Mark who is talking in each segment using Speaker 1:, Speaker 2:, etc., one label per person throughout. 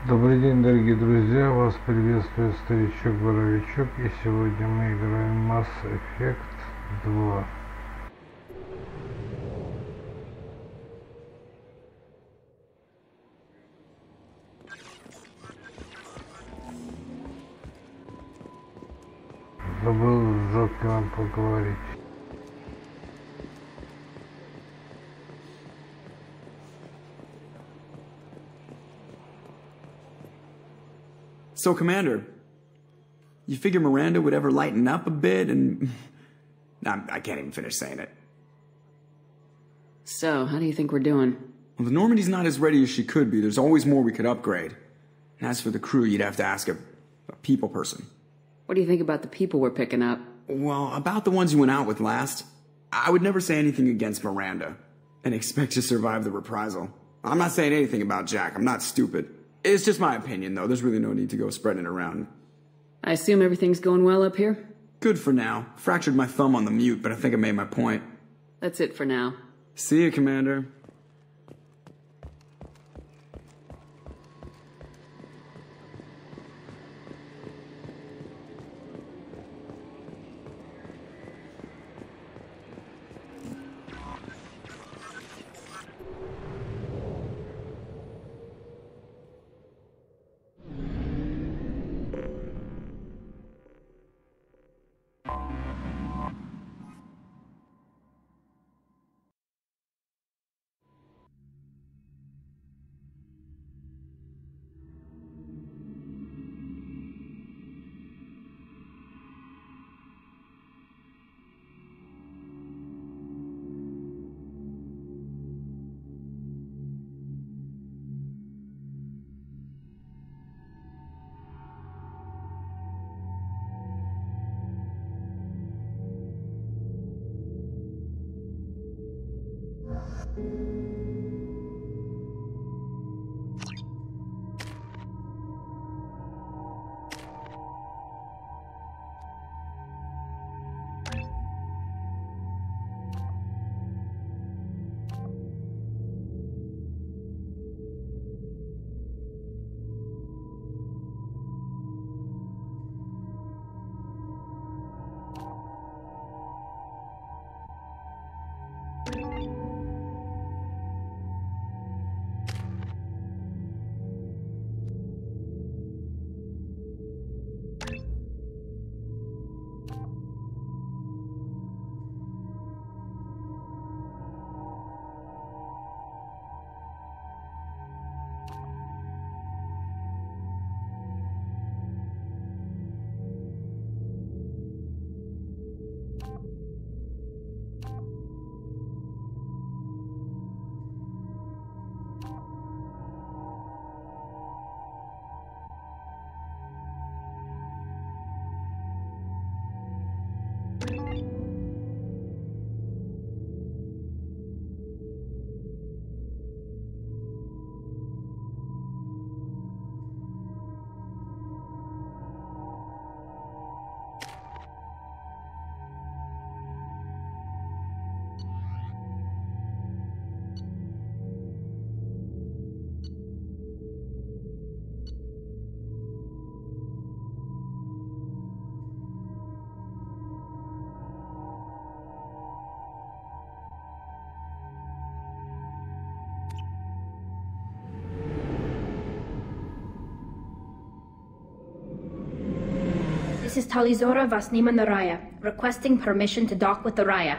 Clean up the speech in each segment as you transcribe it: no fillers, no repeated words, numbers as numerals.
Speaker 1: Добрый день, дорогие друзья, вас приветствует старичок-боровичок, и сегодня мы играем Mass Effect 2. Забыл с Джокером поговорить.
Speaker 2: So, Commander, you figure Miranda would ever lighten up a bit and... I can't even finish saying it.
Speaker 3: So, how do you think we're doing?
Speaker 2: Well, the Normandy's not as ready as she could be. There's always more we could upgrade. And as for the crew, you'd have to ask a people person.
Speaker 3: What do you think about the people we're picking up?
Speaker 2: Well, about the ones you went out with last, I would never say anything against Miranda and expect to survive the reprisal. I'm not saying anything about Jack. I'm not stupid. It's just my opinion, though. There's really no need to go spreading it around.
Speaker 3: I assume everything's going well up here?
Speaker 2: Good for now. Fractured my thumb on the mute, but I think I made my point.
Speaker 3: That's it for now.
Speaker 2: See you, Commander.
Speaker 4: This is Tali Vasnima Naraya, requesting permission to dock with the Raya.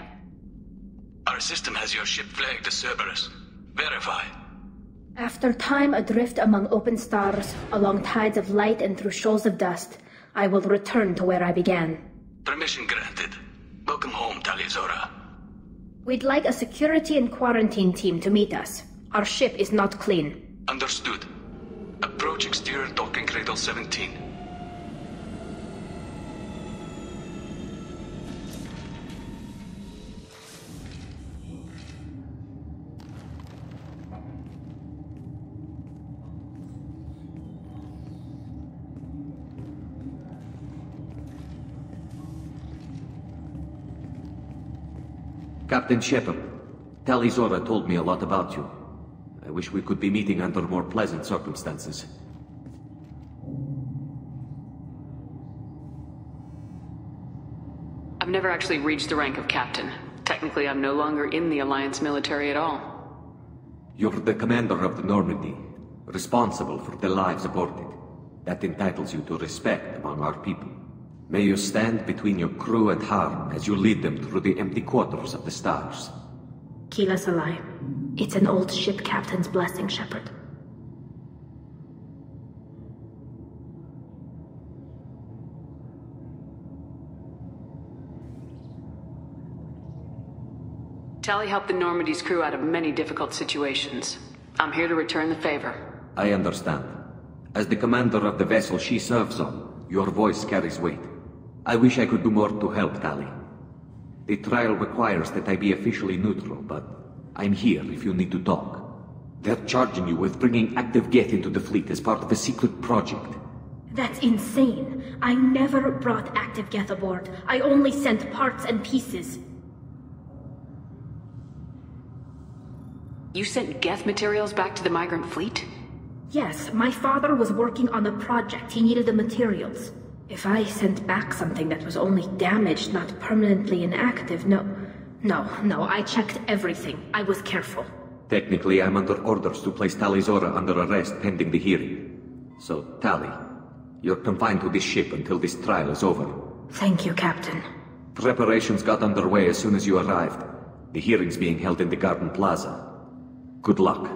Speaker 5: Our system has your ship flagged as Cerberus. Verify.
Speaker 4: After time adrift among open stars, along tides of light and through shoals of dust, I will return to where I began.
Speaker 5: Permission granted. Welcome home, Tali.
Speaker 4: We'd like a security and quarantine team to meet us. Our ship is not clean.
Speaker 5: Understood. Approach exterior docking cradle 17.
Speaker 6: Captain Shepard, Tali told me a lot about you. I wish we could be meeting under more pleasant circumstances.
Speaker 3: never actually reached the rank of captain. Technically, I'm no longer in the Alliance military at all.
Speaker 6: You're the commander of the Normandy, responsible for the lives aborted. That entitles you to respect among our people. May you stand between your crew and harm as you lead them through the empty quarters of the stars.
Speaker 4: Kila Salai. It's an old ship captain's blessing, Shepard.
Speaker 3: Tali helped the Normandy's crew out of many difficult situations. I'm here to return the favor.
Speaker 6: I understand. As the commander of the vessel she serves on, your voice carries weight. I wish I could do more to help, Tali. The trial requires that I be officially neutral, but I'm here if you need to talk. They're charging you with bringing active Geth into the fleet as part of a secret project.
Speaker 4: That's insane. I never brought active Geth aboard. I only sent parts and pieces.
Speaker 3: You sent Geth materials back to the migrant fleet?
Speaker 4: Yes, my father was working on a project. He needed the materials. If I sent back something that was only damaged, not permanently inactive, no, I checked everything. I was careful.
Speaker 6: Technically, I'm under orders to place Tali Zora under arrest pending the hearing. So, Tali, you're confined to this ship until this trial is over.
Speaker 4: Thank you, Captain.
Speaker 6: Preparations got underway as soon as you arrived. The hearing's being held in the Garden Plaza. Good luck.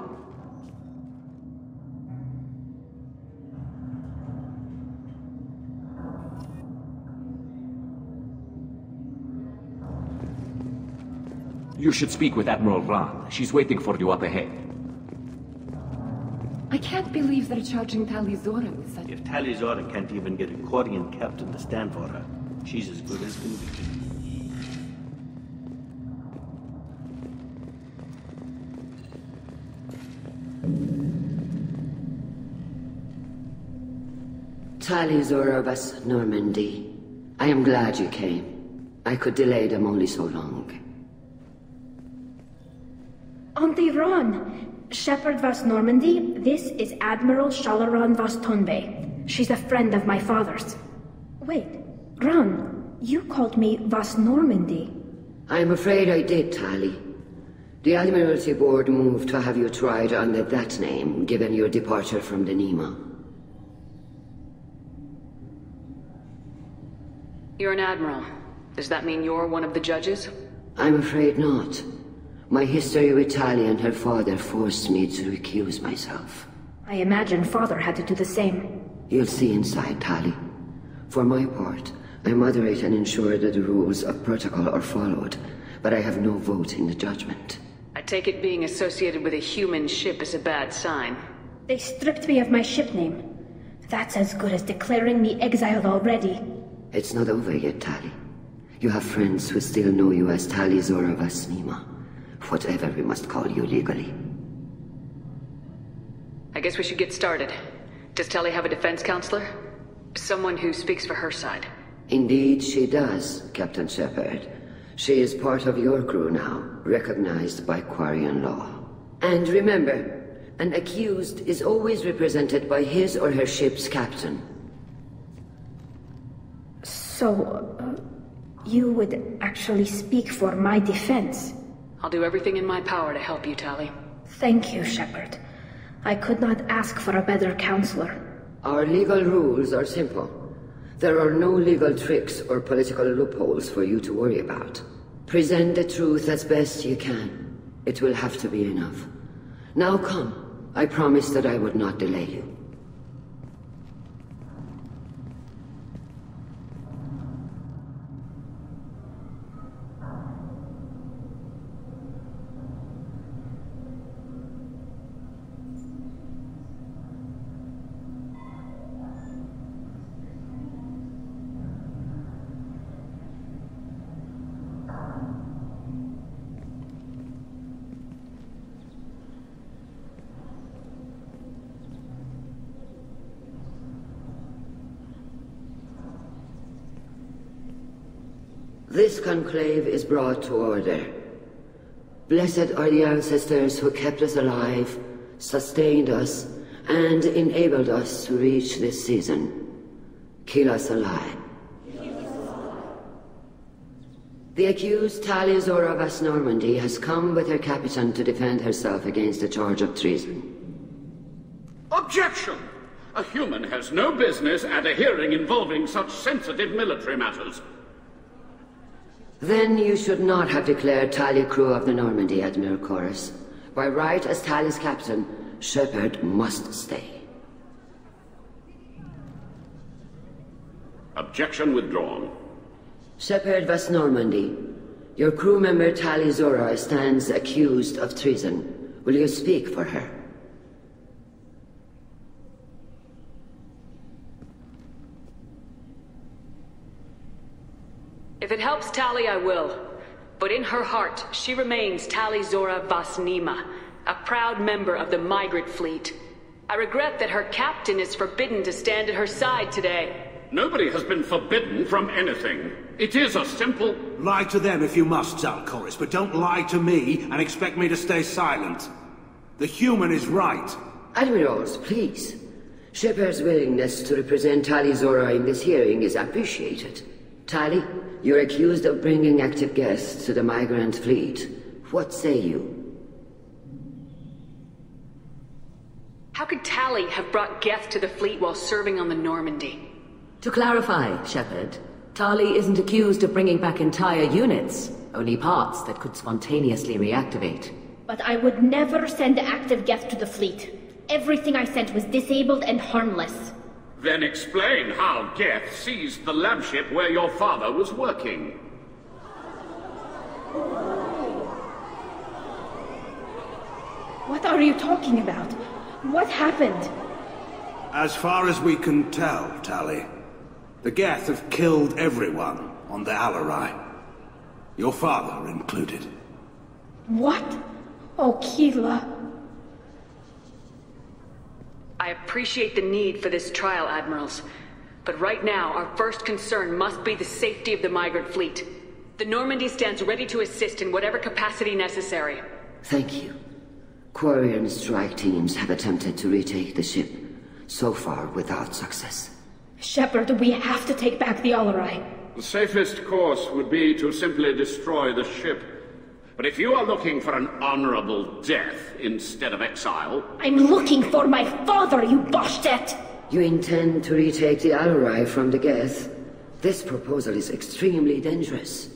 Speaker 6: You should speak with Admiral Ran. She's waiting for you up ahead.
Speaker 7: I can't believe they're charging Tali Zora with such...
Speaker 8: If Tali Zora can't even get a Quarian captain to stand for her, she's as good as can be.
Speaker 9: Tali Zora vas Normandy. I am glad you came. I could delay them only so long.
Speaker 4: Auntie Ron! Shepard vas Normandy, this is Admiral Shalaran vas Tonbe. She's a friend of my father's. Wait, Ron, you called me vas Normandy.
Speaker 9: I'm afraid I did, Tali. The Admiralty Board moved to have you tried under that name, given your departure from the Nima.
Speaker 3: You're an admiral. Does that mean you're one of the judges?
Speaker 9: I'm afraid not. My history with Tali and her father forced me to recuse myself.
Speaker 4: I imagine father had to do the same.
Speaker 9: You'll see inside, Tali. For my part, I moderate and ensure that the rules of protocol are followed, but I have no vote in the judgment.
Speaker 3: I take it being associated with a human ship is a bad sign.
Speaker 4: They stripped me of my ship name. That's as good as declaring me exiled already.
Speaker 9: It's not over yet, Tali. You have friends who still know you as Tali Zora vas Nima. Whatever we must call you legally.
Speaker 3: I guess we should get started. Does Tali have a defense counselor? Someone who speaks for her side.
Speaker 9: Indeed she does, Captain Shepard. She is part of your crew now, recognized by Quarian law. And remember, an accused is always represented by his or her ship's captain.
Speaker 4: So, you would actually speak for my defense?
Speaker 3: I'll do everything in my power to help you, Tali.
Speaker 4: Thank you, Shepard. I could not ask for a better counselor.
Speaker 9: Our legal rules are simple. There are no legal tricks or political loopholes for you to worry about. Present the truth as best you can. It will have to be enough. Now come. I promised that I would not delay you. This conclave is brought to order. Blessed are the ancestors who kept us alive, sustained us, and enabled us to reach this season. Keep us alive. The accused Tali Zora Vas Normandy has come with her captain to defend herself against a charge of treason.
Speaker 10: Objection! A human has no business at a hearing involving such sensitive military matters.
Speaker 9: Then you should not have declared Tali crew of the Normandy, Admiral Chorus. By right as Tali's captain, Shepard must stay.
Speaker 10: Objection withdrawn.
Speaker 9: Shepard Vas Normandy, your crew member Tali Zora stands accused of treason. Will you speak for her?
Speaker 3: If it helps Tali, I will. But in her heart, she remains Tali Zora Vas Nima, a proud member of the migrant fleet. I regret that her captain is forbidden to stand at her side today.
Speaker 10: Nobody has been forbidden from anything. It is a simple...
Speaker 11: Lie to them if you must, Zalcoris, but don't lie to me and expect me to stay silent. The human is right.
Speaker 9: Admirals, please. Shepard's willingness to represent Tali Zora in this hearing is appreciated. Tali, you're accused of bringing active guests to the migrant fleet. What say you?
Speaker 3: How could Tali have brought Geth to the fleet while serving on the Normandy?
Speaker 12: To clarify, Shepard, Tali isn't accused of bringing back entire units, only parts that could spontaneously reactivate.
Speaker 4: But I would never send active Geth to the fleet. Everything I sent was disabled and harmless.
Speaker 10: Then explain how Geth seized the lab ship where your father was working.
Speaker 4: What are you talking about? What happened?
Speaker 11: As far as we can tell, Tali, the Geth have killed everyone on the Alarai. Your father included.
Speaker 4: What? Oh, Keela.
Speaker 3: I appreciate the need for this trial, Admirals. But right now, our first concern must be the safety of the migrant fleet. The Normandy stands ready to assist in whatever capacity necessary.
Speaker 9: Thank you. Quarian strike teams have attempted to retake the ship, so far without success.
Speaker 4: Shepard, we have to take back the Alarai.
Speaker 10: The safest course would be to simply destroy the ship. But if you are looking for an honorable death instead of exile...
Speaker 4: I'm looking for my father, you bastet!
Speaker 9: You intend to retake the Alarai from the Geth? This proposal is extremely dangerous.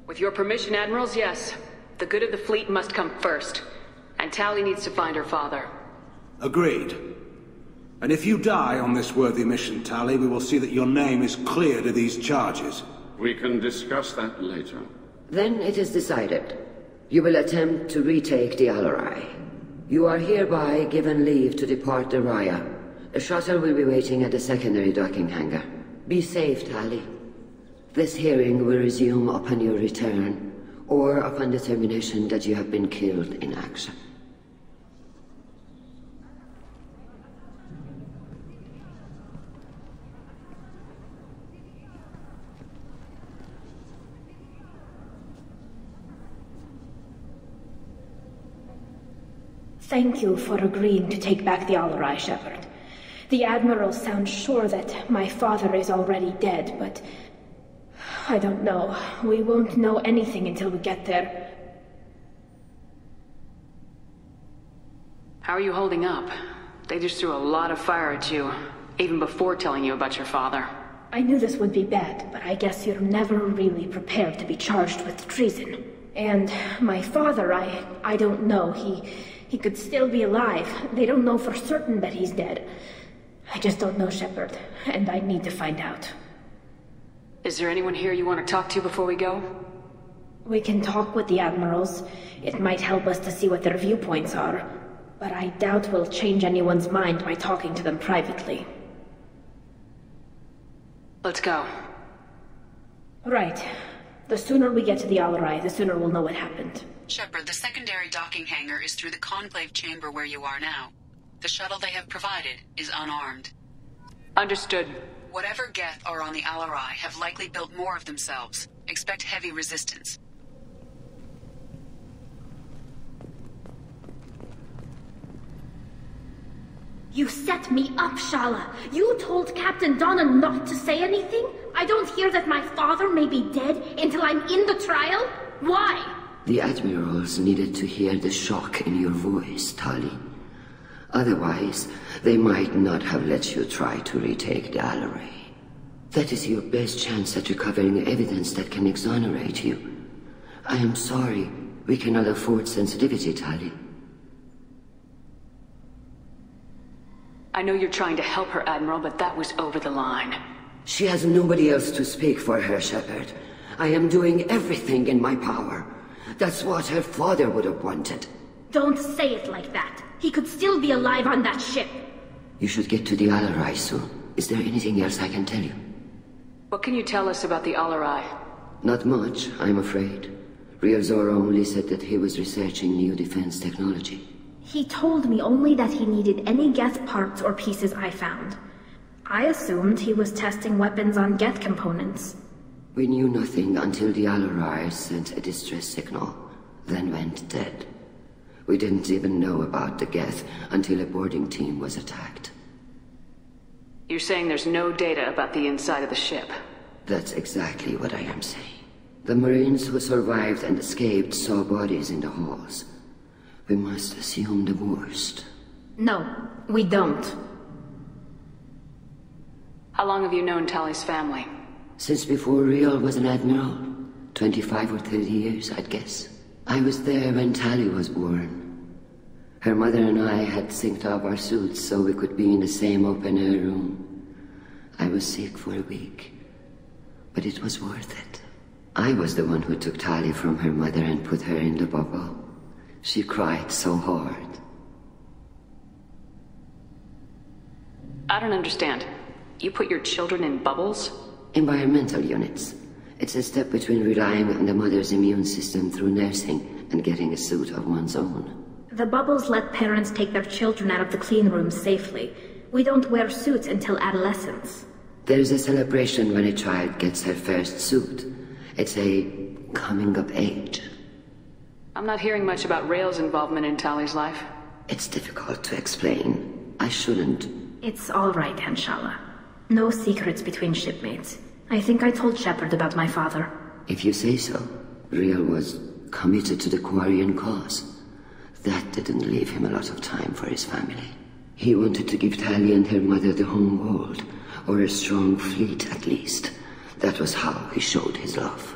Speaker 3: With your permission, Admirals, yes. The good of the fleet must come first. And Tali needs to find her father.
Speaker 11: Agreed. And if you die on this worthy mission, Tali, we will see that your name is cleared of these charges.
Speaker 10: We can discuss that later.
Speaker 9: Then it is decided. You will attempt to retake the Alarai. You are hereby given leave to depart the Raya. A shuttle will be waiting at the secondary docking hangar. Be safe, Tali. This hearing will resume upon your return, or upon determination that you have been killed in action.
Speaker 4: Thank you for agreeing to take back the Alarai, Shepard. The Admiral sounds sure that my father is already dead, but... I don't know. We won't know anything until we get there.
Speaker 3: How are you holding up? They just threw a lot of fire at you, even before telling you about your father.
Speaker 4: I knew this would be bad, but I guess you're never really prepared to be charged with treason. And my father, I don't know. He could still be alive. They don't know for certain that he's dead. I just don't know, Shepard, and I need to find out.
Speaker 3: Is there anyone here you want to talk to before we go?
Speaker 4: We can talk with the Admirals. It might help us to see what their viewpoints are. But I doubt we'll change anyone's mind by talking to them privately.
Speaker 3: Let's go.
Speaker 4: Right. The sooner we get to the Alarai, the sooner we'll know what happened.
Speaker 13: Shepard, the secondary docking hangar is through the conclave chamber where you are now. The shuttle they have provided is unarmed.
Speaker 3: Understood.
Speaker 13: Whatever Geth are on the Alarai have likely built more of themselves. Expect heavy resistance.
Speaker 4: You set me up, Shala. You told Captain Donna not to say anything? I I don't hear that my father may be dead until I'm in the trial? Why?
Speaker 9: The admirals needed to hear the shock in your voice, Tali. Otherwise, they might not have let you try to retake the Alarai. That is your best chance at recovering evidence that can exonerate you. I am sorry, we cannot afford sensitivity, Tali.
Speaker 3: I know you're trying to help her, Admiral, but that was over the line.
Speaker 9: She has nobody else to speak for her, Shepard. I am doing everything in my power. That's what her father would have wanted.
Speaker 4: Don't say it like that. He could still be alive on that ship.
Speaker 9: You should get to the Alarai soon. Is there anything else I can tell you?
Speaker 3: What can you tell us about the Alarai?
Speaker 9: Not much, I'm afraid. Real Zora only said that he was researching new defense technology.
Speaker 4: He told me only that he needed any Geth parts or pieces I found. I assumed he was testing weapons on Geth components.
Speaker 9: We knew nothing until the Alarai sent a distress signal, then went dead. We didn't even know about the Geth until a boarding team was attacked.
Speaker 3: You're saying there's no data about the inside of the ship?
Speaker 9: That's exactly what I am saying. The Marines who survived and escaped saw bodies in the halls. We must assume the worst.
Speaker 4: No, we don't.
Speaker 3: How long have you known Tali's family?
Speaker 9: Since before Real was an admiral. 25 or 30 years, I'd guess. I was there when Tali was born. Her mother and I had synced up our suits so we could be in the same open-air room. I was sick for a week, but it was worth it. I was the one who took Tali from her mother and put her in the bubble. She cried so hard.
Speaker 3: I don't understand. You put your children in bubbles?
Speaker 9: Environmental units. It's a step between relying on the mother's immune system through nursing and getting a suit of one's own.
Speaker 4: The bubbles let parents take their children out of the clean rooms safely. We don't wear suits until adolescence.
Speaker 9: There's a celebration when a child gets her first suit. It's a coming of age.
Speaker 3: I'm not hearing much about Rail's involvement in Tali's life.
Speaker 9: It's difficult to explain. I shouldn't.
Speaker 4: It's all right, Anshala. No secrets between shipmates. I think I told Shepard about my father.
Speaker 9: If you say so. Real was committed to the Quarian cause. That didn't leave him a lot of time for his family. He wanted to give Tali and her mother the home world, or a strong fleet at least. That was how he showed his love.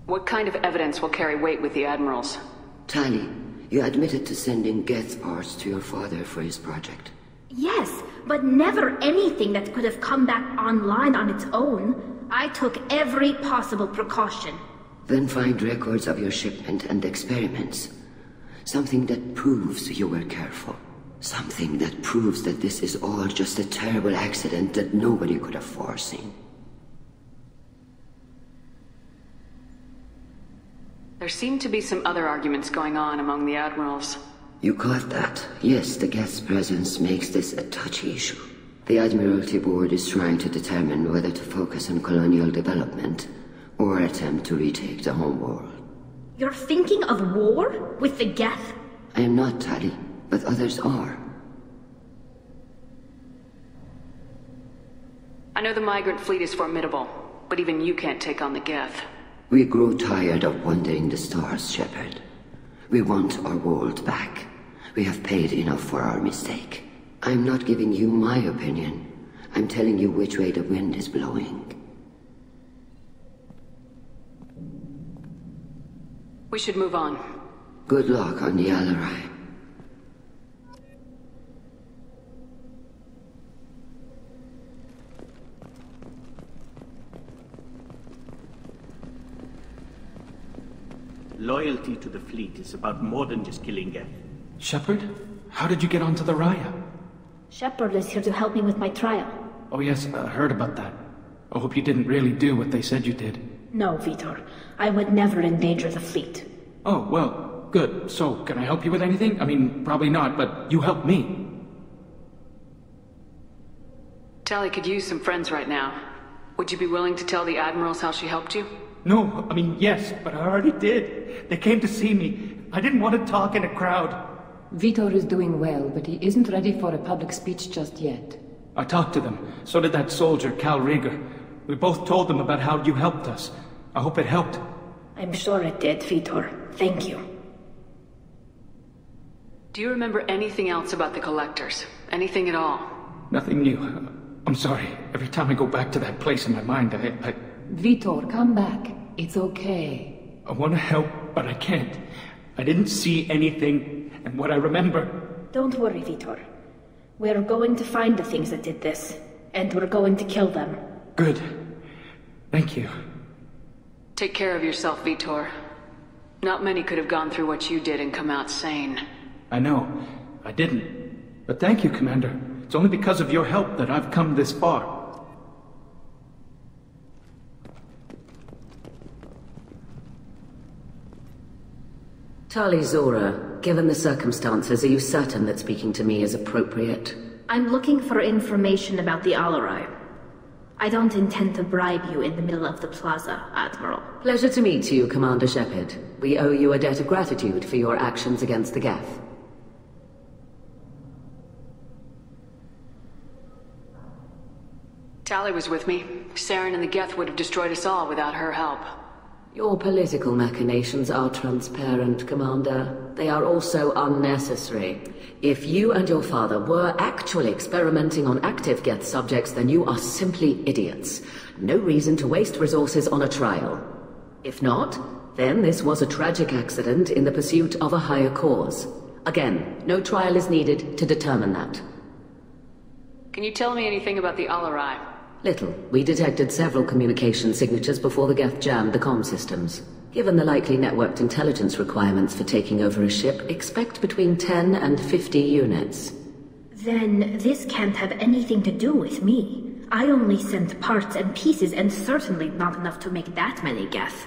Speaker 3: What kind of evidence will carry weight with the admirals?
Speaker 9: Tali, you admitted to sending Geth parts to your father for his project.
Speaker 4: Yes, but never anything that could have come back online on its own. I took every possible precaution.
Speaker 9: Then find records of your shipment and experiments. Something that proves you were careful. Something that proves that this is all just a terrible accident that nobody could have foreseen.
Speaker 3: There seem to be some other arguments going on among the admirals.
Speaker 9: You caught that. Yes, the Geth's presence makes this a touchy issue. The Admiralty Board is trying to determine whether to focus on colonial development or attempt to retake the home world.
Speaker 4: You're thinking of war? With the Geth?
Speaker 9: I am not, Tali, but others are.
Speaker 3: I know the migrant fleet is formidable, but even you can't take on the Geth.
Speaker 9: We grow tired of wandering the stars, Shepard. We want our world back. We have paid enough for our mistake. I'm not giving you my opinion. I'm telling you which way the wind is blowing.
Speaker 3: We should move on.
Speaker 9: Good luck on the Alarai.
Speaker 8: Loyalty to the fleet is about more than just killing Geth.
Speaker 14: Shepard? How did you get onto the Raya?
Speaker 4: Shepard is here to help me with my trial.
Speaker 14: Oh yes, I heard about that. I hope you didn't really do what they said you did.
Speaker 4: No, Vitor. I would never endanger the fleet.
Speaker 14: Oh, well, good. So, can I help you with anything? I mean, probably not, but you helped me.
Speaker 3: Tali could use some friends right now. Would you be willing to tell the admirals how she helped you?
Speaker 14: No, I mean, yes, but I already did. They came to see me. I didn't want to talk in a crowd.
Speaker 7: Vitor is doing well, but he isn't ready for a public speech just yet.
Speaker 14: I talked to them. So did that soldier, Cal Rieger. We both told them about how you helped us. I hope it helped.
Speaker 4: I'm sure it did, Vitor. Thank you.
Speaker 3: Do you remember anything else about the Collectors? Anything at all?
Speaker 14: Nothing new. I'm sorry. Every time I go back to that place in my mind, I...
Speaker 7: Vitor, come back. It's okay.
Speaker 14: I want to help, but I can't. I didn't see anything, and what I remember...
Speaker 4: Don't worry, Vitor. We're going to find the things that did this, and we're going to kill them.
Speaker 14: Good. Thank you.
Speaker 3: Take care of yourself, Vitor. Not many could have gone through what you did and come out sane.
Speaker 14: I know. I didn't. But thank you, Commander. It's only because of your help that I've come this far.
Speaker 12: Tali Zora, given the circumstances, are you certain that speaking to me is appropriate?
Speaker 4: I'm looking for information about the Alarai. I don't intend to bribe you in the middle of the plaza, Admiral.
Speaker 12: Pleasure to meet you, Commander Shepard. We owe you a debt of gratitude for your actions against the Geth.
Speaker 3: Tali was with me. Saren and the Geth would have destroyed us all without her help.
Speaker 12: Your political machinations are transparent, Commander. They are also unnecessary. If you and your father were actually experimenting on active Geth subjects, then you are simply idiots. No reason to waste resources on a trial. If not, then this was a tragic accident in the pursuit of a higher cause. Again, no trial is needed to determine that.
Speaker 3: Can you tell me anything about the Alarai?
Speaker 12: Little. We detected several communication signatures before the Geth jammed the comm systems. Given the likely networked intelligence requirements for taking over a ship, expect between 10 and 50 units.
Speaker 4: Then this can't have anything to do with me. I only sent parts and pieces, and certainly not enough to make that many Geth.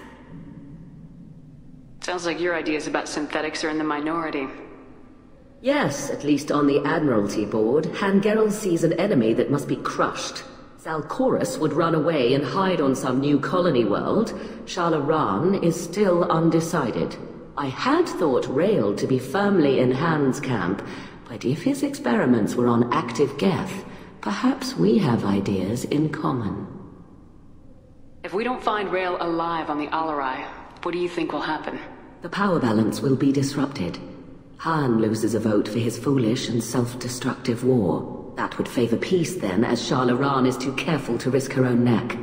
Speaker 3: Sounds like your ideas about synthetics are in the minority.
Speaker 12: Yes, at least on the Admiralty board, Hangerel sees an enemy that must be crushed. Zalcorus would run away and hide on some new colony world. Shalaran is still undecided. I had thought Rael to be firmly in Han's camp, but if his experiments were on active Geth, perhaps we have ideas in common.
Speaker 3: If we don't find Rael alive on the Alarai, what do you think will happen?
Speaker 12: The power balance will be disrupted. Han loses a vote for his foolish and self-destructive war. That would favor peace then, as Shalaran is too careful to risk her own neck.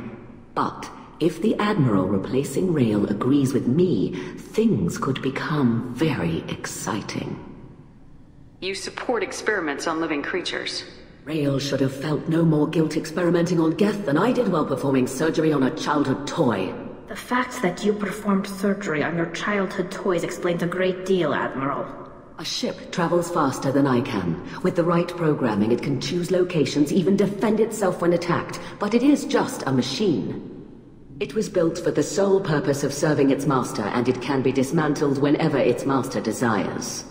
Speaker 12: But if the Admiral replacing Rael agrees with me, things could become very exciting.
Speaker 3: You support experiments on living creatures.
Speaker 12: Rael should have felt no more guilt experimenting on Geth than I did while performing surgery on a childhood toy.
Speaker 4: The fact that you performed surgery on your childhood toys explains a great deal, Admiral.
Speaker 12: A ship travels faster than I can. With the right programming, it can choose locations, even defend itself when attacked. But it is just a machine. It was built for the sole purpose of serving its master, and it can be dismantled whenever its master desires.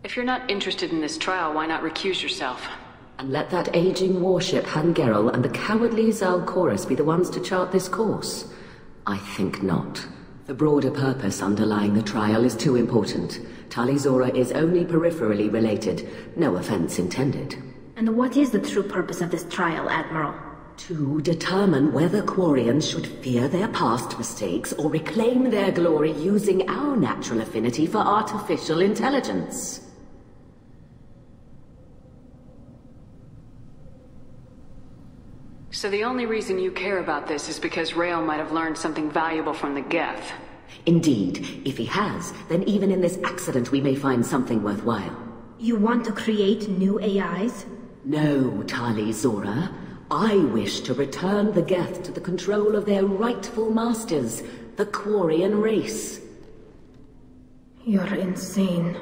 Speaker 3: If you're not interested in this trial, why not recuse yourself?
Speaker 12: And let that aging warship Hangerel and the cowardly Zalcorus be the ones to chart this course? I think not. The broader purpose underlying the trial is too important. Tali Zora is only peripherally related. No offense intended.
Speaker 4: And what is the true purpose of this trial, Admiral?
Speaker 12: To determine whether Quarians should fear their past mistakes or reclaim their glory using our natural affinity for artificial intelligence.
Speaker 3: So the only reason you care about this is because Rael might have learned something valuable from the Geth.
Speaker 12: Indeed. If he has, then even in this accident we may find something worthwhile.
Speaker 4: You want to create new AIs?
Speaker 12: No, Tali Zora. I wish to return the Geth to the control of their rightful masters, the Quarian race.
Speaker 4: You're insane.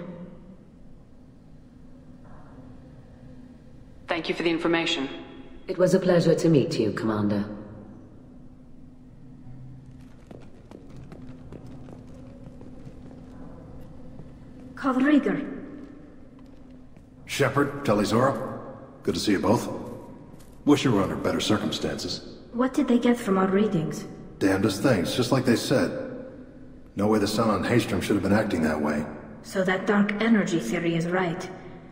Speaker 3: Thank you for the information.
Speaker 12: It was a pleasure to meet you, Commander.
Speaker 4: Rieger.
Speaker 15: Shepard, Tali Zora. Good to see you both. Wish you were under better circumstances.
Speaker 4: What did they get from our readings?
Speaker 15: Damnedest things, just like they said. No way the sun on Haystrom should have been acting that way.
Speaker 4: So that dark energy theory is right.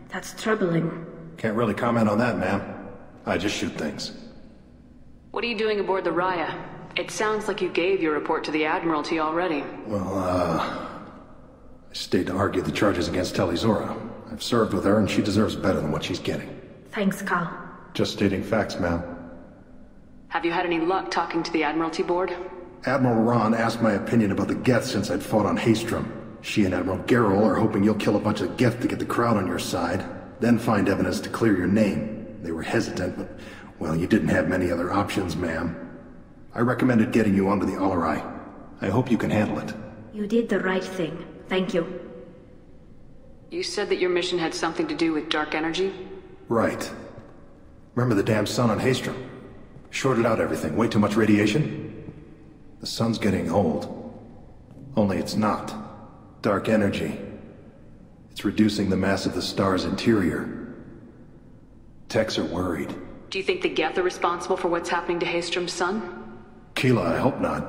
Speaker 4: That's troubling.
Speaker 15: Can't really comment on that, ma'am. I just shoot things.
Speaker 3: What are you doing aboard the Raya? It sounds like you gave your report to the Admiralty already.
Speaker 15: Well, I stayed to argue the charges against Tali Zora. I've served with her and she deserves better than what she's getting.
Speaker 4: Thanks, Cal.
Speaker 15: Just stating facts, ma'am.
Speaker 3: Have you had any luck talking to the Admiralty board?
Speaker 15: Admiral Ron asked my opinion about the Geth since I'd fought on Haystrom. She and Admiral Gerrel are hoping you'll kill a bunch of Geth to get the crowd on your side, then find evidence to clear your name. They were hesitant, but, well, you didn't have many other options, ma'am. I recommended getting you onto the Alarai. I hope you can handle it.
Speaker 4: You did the right thing. Thank you.
Speaker 3: You said that your mission had something to do with dark energy?
Speaker 15: Right. Remember the damn sun on Haystrom? Shorted out everything. Way too much radiation? The sun's getting old. Only it's not. Dark energy. It's reducing the mass of the star's interior. Techs are worried.
Speaker 3: Do you think the Geth are responsible for what's happening to Haystrom's sun?
Speaker 15: Keela, I hope not.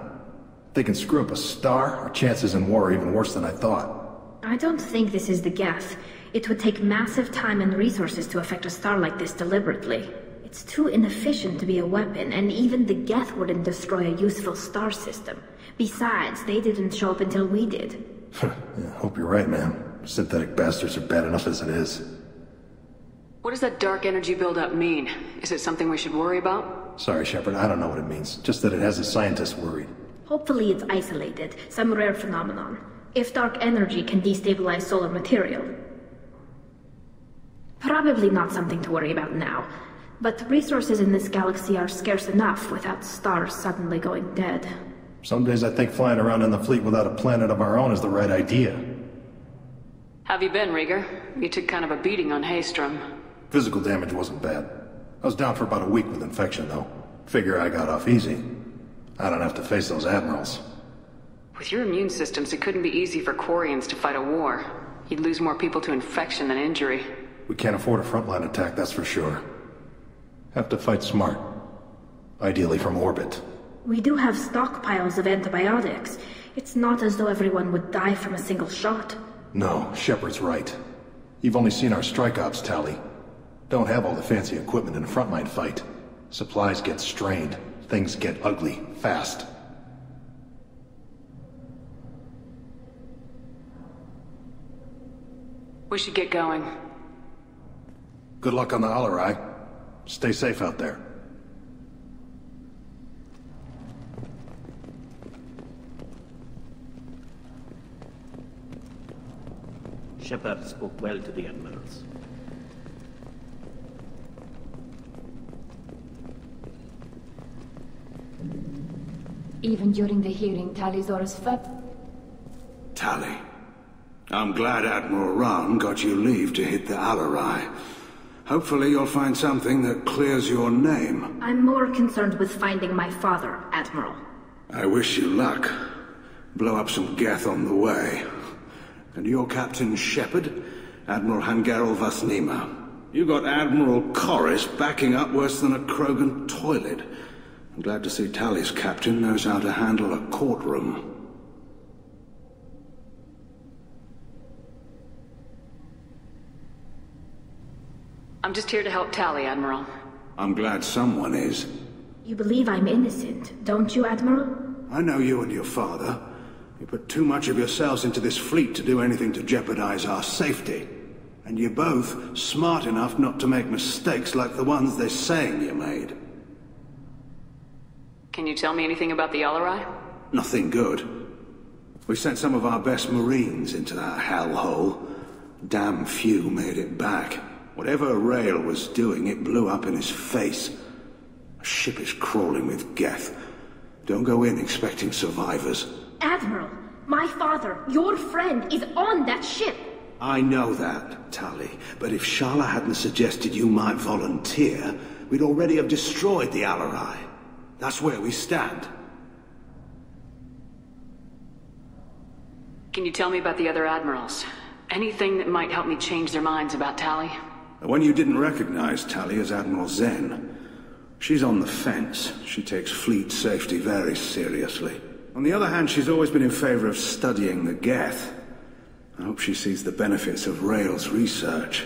Speaker 15: If they can screw up a star, our chances in war are even worse than I thought.
Speaker 4: I don't think this is the Geth. It would take massive time and resources to affect a star like this deliberately. It's too inefficient to be a weapon, and even the Geth wouldn't destroy a useful star system. Besides, they didn't show up until we did.
Speaker 15: Yeah, hope you're right, ma'am. Synthetic bastards are bad enough as it is.
Speaker 3: What does that dark energy buildup mean? Is it something we should worry about?
Speaker 15: Sorry, Shepard, I don't know what it means. Just that it has the scientists worried.
Speaker 4: Hopefully it's isolated, some rare phenomenon. If dark energy can destabilize solar material. Probably not something to worry about now. But resources in this galaxy are scarce enough without stars suddenly going dead.
Speaker 15: Some days I think flying around in the fleet without a planet of our own is the right idea.
Speaker 3: Have you been, Rieger? You took kind of a beating on Haystrom.
Speaker 15: Physical damage wasn't bad. I was down for about a week with infection, though. Figure I got off easy. I don't have to face those admirals.
Speaker 3: With your immune systems, it couldn't be easy for Quarians to fight a war. You'd lose more people to infection than injury.
Speaker 15: We can't afford a frontline attack, that's for sure. Have to fight smart. Ideally from orbit.
Speaker 4: We do have stockpiles of antibiotics. It's not as though everyone would die from a single shot.
Speaker 15: No, Shepard's right. You've only seen our strike ops, Tali. Don't have all the fancy equipment in a frontline fight. Supplies get strained. Things get ugly, fast.
Speaker 3: We should get going.
Speaker 15: Good luck on the Alarai. Stay safe out there.
Speaker 8: Shepard spoke well to the admirals.
Speaker 7: Even during the hearing, Tali Zora's
Speaker 11: Tali. I'm glad Admiral Ron got you leave to hit the Alarai. Hopefully you'll find something that clears your name.
Speaker 4: I'm more concerned with finding my father, Admiral.
Speaker 11: I wish you luck. Blow up some Geth on the way. And your Captain Shepard, Admiral Hangarel Vasnima. You got Admiral Corris backing up worse than a Krogan toilet. I'm glad to see Tali's captain knows how to handle a courtroom.
Speaker 3: I'm just here to help Tali, Admiral.
Speaker 11: I'm glad someone is.
Speaker 4: You believe I'm innocent, don't you, Admiral?
Speaker 11: I know you and your father. You put too much of yourselves into this fleet to do anything to jeopardize our safety. And you're both smart enough not to make mistakes like the ones they're saying you made.
Speaker 3: Can you tell me anything about the Alarai?
Speaker 11: Nothing good. We sent some of our best Marines into that hellhole. Damn few made it back. Whatever Rail was doing, it blew up in his face. A ship is crawling with Geth. Don't go in expecting survivors.
Speaker 4: Admiral, my father, your friend, is on that ship.
Speaker 11: I know that, Tali. But if Shala hadn't suggested you might volunteer, we'd already have destroyed the Alarai. That's where we stand.
Speaker 3: Can you tell me about the other admirals? Anything that might help me change their minds about Tali?
Speaker 11: The one you didn't recognize, Tali, is Admiral Zen. She's on the fence. She takes fleet safety very seriously. On the other hand, she's always been in favor of studying the Geth. I hope she sees the benefits of Rael's research.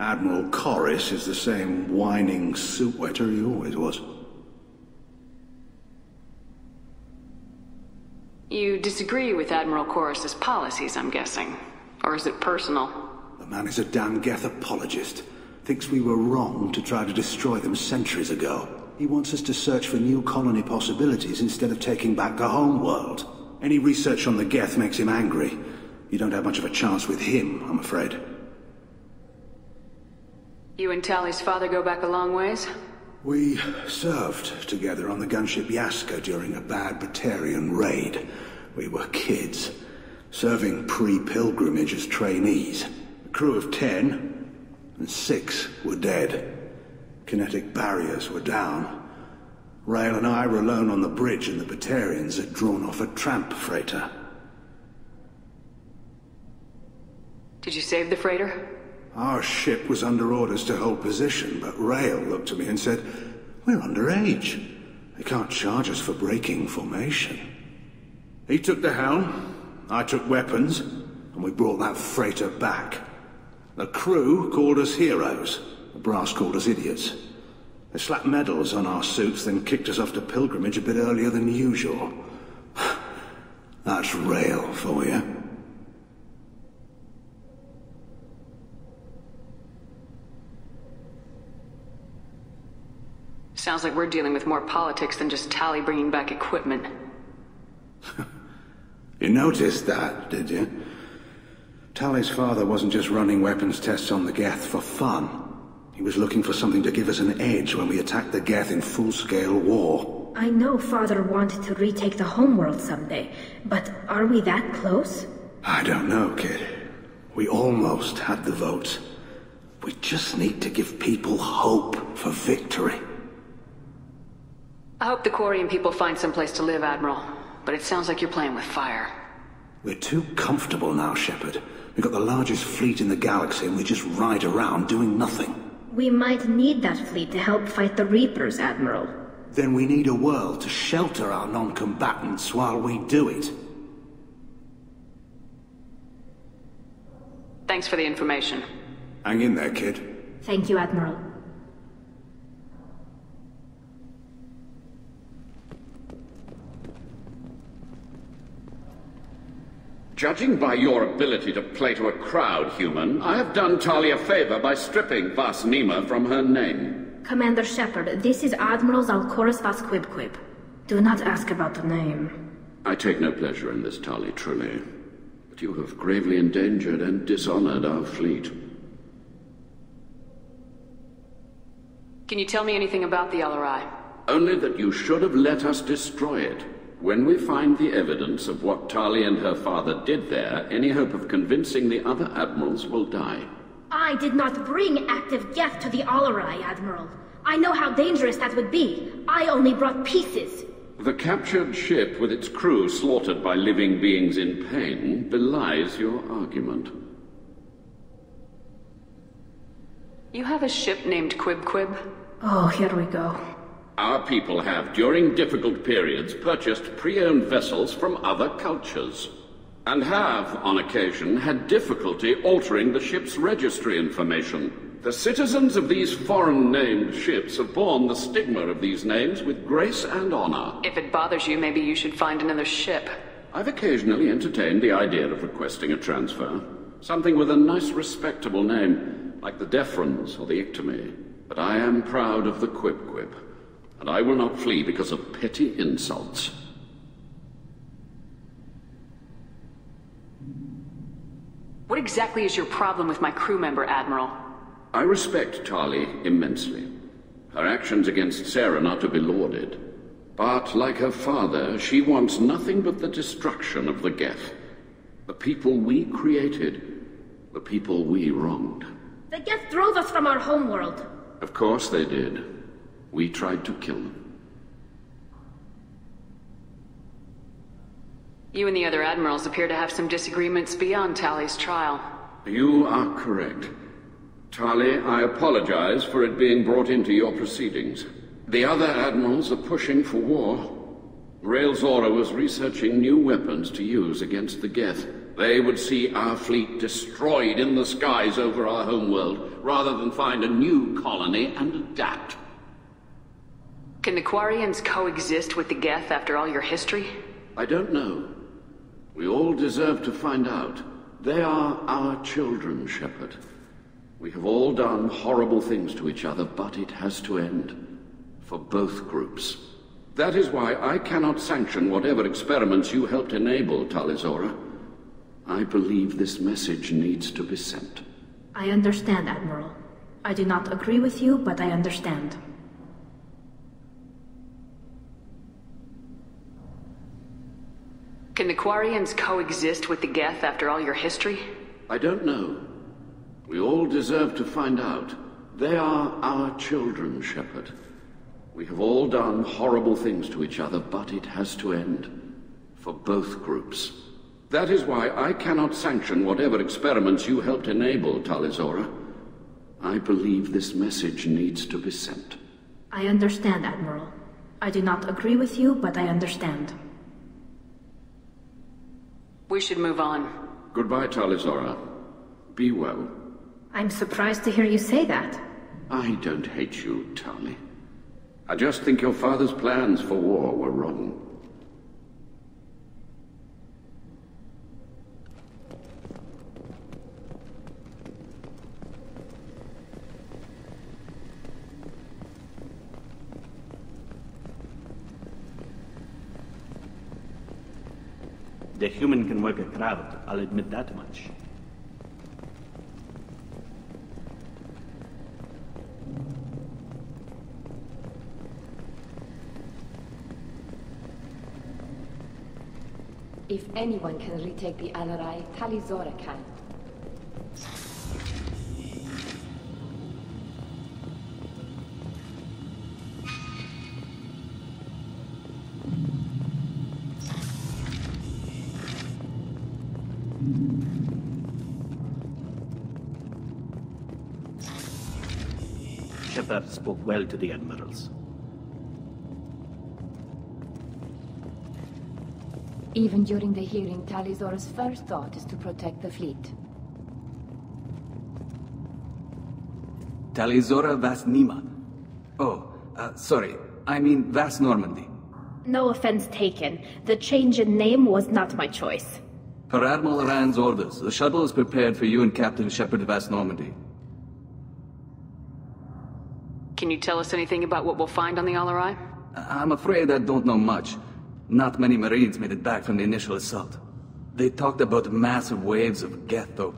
Speaker 11: Admiral Corris is the same whining soup wetter he always was.
Speaker 3: You disagree with Admiral Corris's policies, I'm guessing. Or is it personal?
Speaker 11: The man is a damn Geth apologist. Thinks we were wrong to try to destroy them centuries ago. He wants us to search for new colony possibilities instead of taking back the home world. Any research on the Geth makes him angry. You don't have much of a chance with him, I'm afraid.
Speaker 3: You and Tali's father go back a long ways?
Speaker 11: We served together on the gunship Yaska during a bad Batarian raid. We were kids, serving pre-pilgrimage as trainees. A crew of 10, and 6 were dead. Kinetic barriers were down. Rael and I were alone on the bridge, and the Batarians had drawn off a tramp freighter.
Speaker 3: Did you save the freighter?
Speaker 11: Our ship was under orders to hold position, but Rael looked at me and said, "We're underage. They can't charge us for breaking formation." He took the helm, I took weapons, and we brought that freighter back. The crew called us heroes. The brass called us idiots. They slapped medals on our suits, then kicked us off to pilgrimage a bit earlier than usual. That's Rael for you.
Speaker 3: Sounds like we're dealing with more politics than just Tali bringing back equipment.
Speaker 11: You noticed that, did you? Tali's father wasn't just running weapons tests on the Geth for fun. He was looking for something to give us an edge when we attacked the Geth in full-scale war.
Speaker 4: I know Father wanted to retake the homeworld someday, but are we that close?
Speaker 11: I don't know, kid. We almost had the votes. We just need to give people hope for victory.
Speaker 3: I hope the Quarian people find some place to live, Admiral. But it sounds like you're playing with fire.
Speaker 11: We're too comfortable now, Shepard. We've got the largest fleet in the galaxy and we just ride around doing nothing.
Speaker 4: We might need that fleet to help fight the Reapers, Admiral.
Speaker 11: Then we need a world to shelter our non-combatants while we do it.
Speaker 3: Thanks for the information.
Speaker 11: Hang in there, kid.
Speaker 4: Thank you, Admiral.
Speaker 10: Judging by your ability to play to a crowd, human, I have done Tali a favor by stripping Vas Nima from her name.
Speaker 4: Commander Shepard, this is Admiral Zalcoris Vas Quibquib. Do not ask about the name.
Speaker 10: I take no pleasure in this, Tali, truly. But you have gravely endangered and dishonored our fleet.
Speaker 3: Can you tell me anything about the LRI?
Speaker 10: Only that you should have let us destroy it. When we find the evidence of what Tali and her father did there, any hope of convincing the other admirals will die.
Speaker 4: I did not bring active Geth to the LRI, Admiral. I know how dangerous that would be. I only brought pieces.
Speaker 10: The captured ship with its crew slaughtered by living beings in pain belies your argument.
Speaker 3: You have a ship named Quib?
Speaker 4: Oh, here we go.
Speaker 10: Our people have, during difficult periods, purchased pre-owned vessels from other cultures, and have, on occasion, had difficulty altering the ship's registry information. The citizens of these foreign-named ships have borne the stigma of these names with grace and honor.
Speaker 3: If it bothers you, maybe you should find another ship.
Speaker 10: I've occasionally entertained the idea of requesting a transfer. Something with a nice, respectable name, like the Defrons or the Ictomy. But I am proud of the Quib. And I will not flee because of petty insults.
Speaker 3: What exactly is your problem with my crew member, Admiral?
Speaker 10: I respect Tali immensely. Her actions against Saren are to be lauded. But, like her father, she wants nothing but the destruction of the Geth. The people we created. The people we wronged.
Speaker 4: The Geth drove us from our homeworld.
Speaker 10: Of course they did. We tried to kill them.
Speaker 3: You and the other admirals appear to have some disagreements beyond Tali's trial.
Speaker 10: You are correct. Tali, I apologize for it being brought into your proceedings. The other admirals are pushing for war. Grail Zora was researching new weapons to use against the Geth. They would see our fleet destroyed in the skies over our homeworld, rather than find a new colony and adapt.
Speaker 3: Can the Quarians coexist with the Geth after all your history?
Speaker 10: I don't know. We all deserve to find out. They are our children, Shepard. We have all done horrible things to each other, but it has to end. For both groups. That is why I cannot sanction whatever experiments you helped enable, Tali Zora. I believe this message needs to be sent.
Speaker 4: I understand, Admiral. I do not agree with you, but I understand.
Speaker 3: Can the Quarians coexist with the Geth after all your history?
Speaker 10: I don't know. We all deserve to find out. They are our children, Shepard. We have all done horrible things to each other, but it has to end. For both groups. That is why I cannot sanction whatever experiments you helped enable, Tali Zora. I believe this message needs to be sent.
Speaker 4: I understand, Admiral. I do not agree with you, but I understand.
Speaker 3: We should move on.
Speaker 10: Goodbye, Tali Zora. Be well.
Speaker 4: I'm surprised to hear you say that.
Speaker 10: I don't hate you, Tali. I just think your father's plans for war were wrong.
Speaker 8: The human can work a crowd, I'll admit that much.
Speaker 16: If anyone can retake the Alarai, Tali Zora can.
Speaker 8: Shepard spoke well to the admirals.
Speaker 16: Even during the hearing, Tali Zora's first thought is to protect the fleet.
Speaker 2: Tali Zora Vas Nima. Oh, sorry. I mean Vas Normandy.
Speaker 4: No offense taken. The change in name was not my choice.
Speaker 2: Per Admiral Rand's orders, the shuttle is prepared for you and Captain Shepard Vas Normandy.
Speaker 3: Can you tell us anything about what we'll find on the Alarai?
Speaker 2: I'm afraid I don't know much. Not many Marines made it back from the initial assault. They talked about massive waves of Geth, though.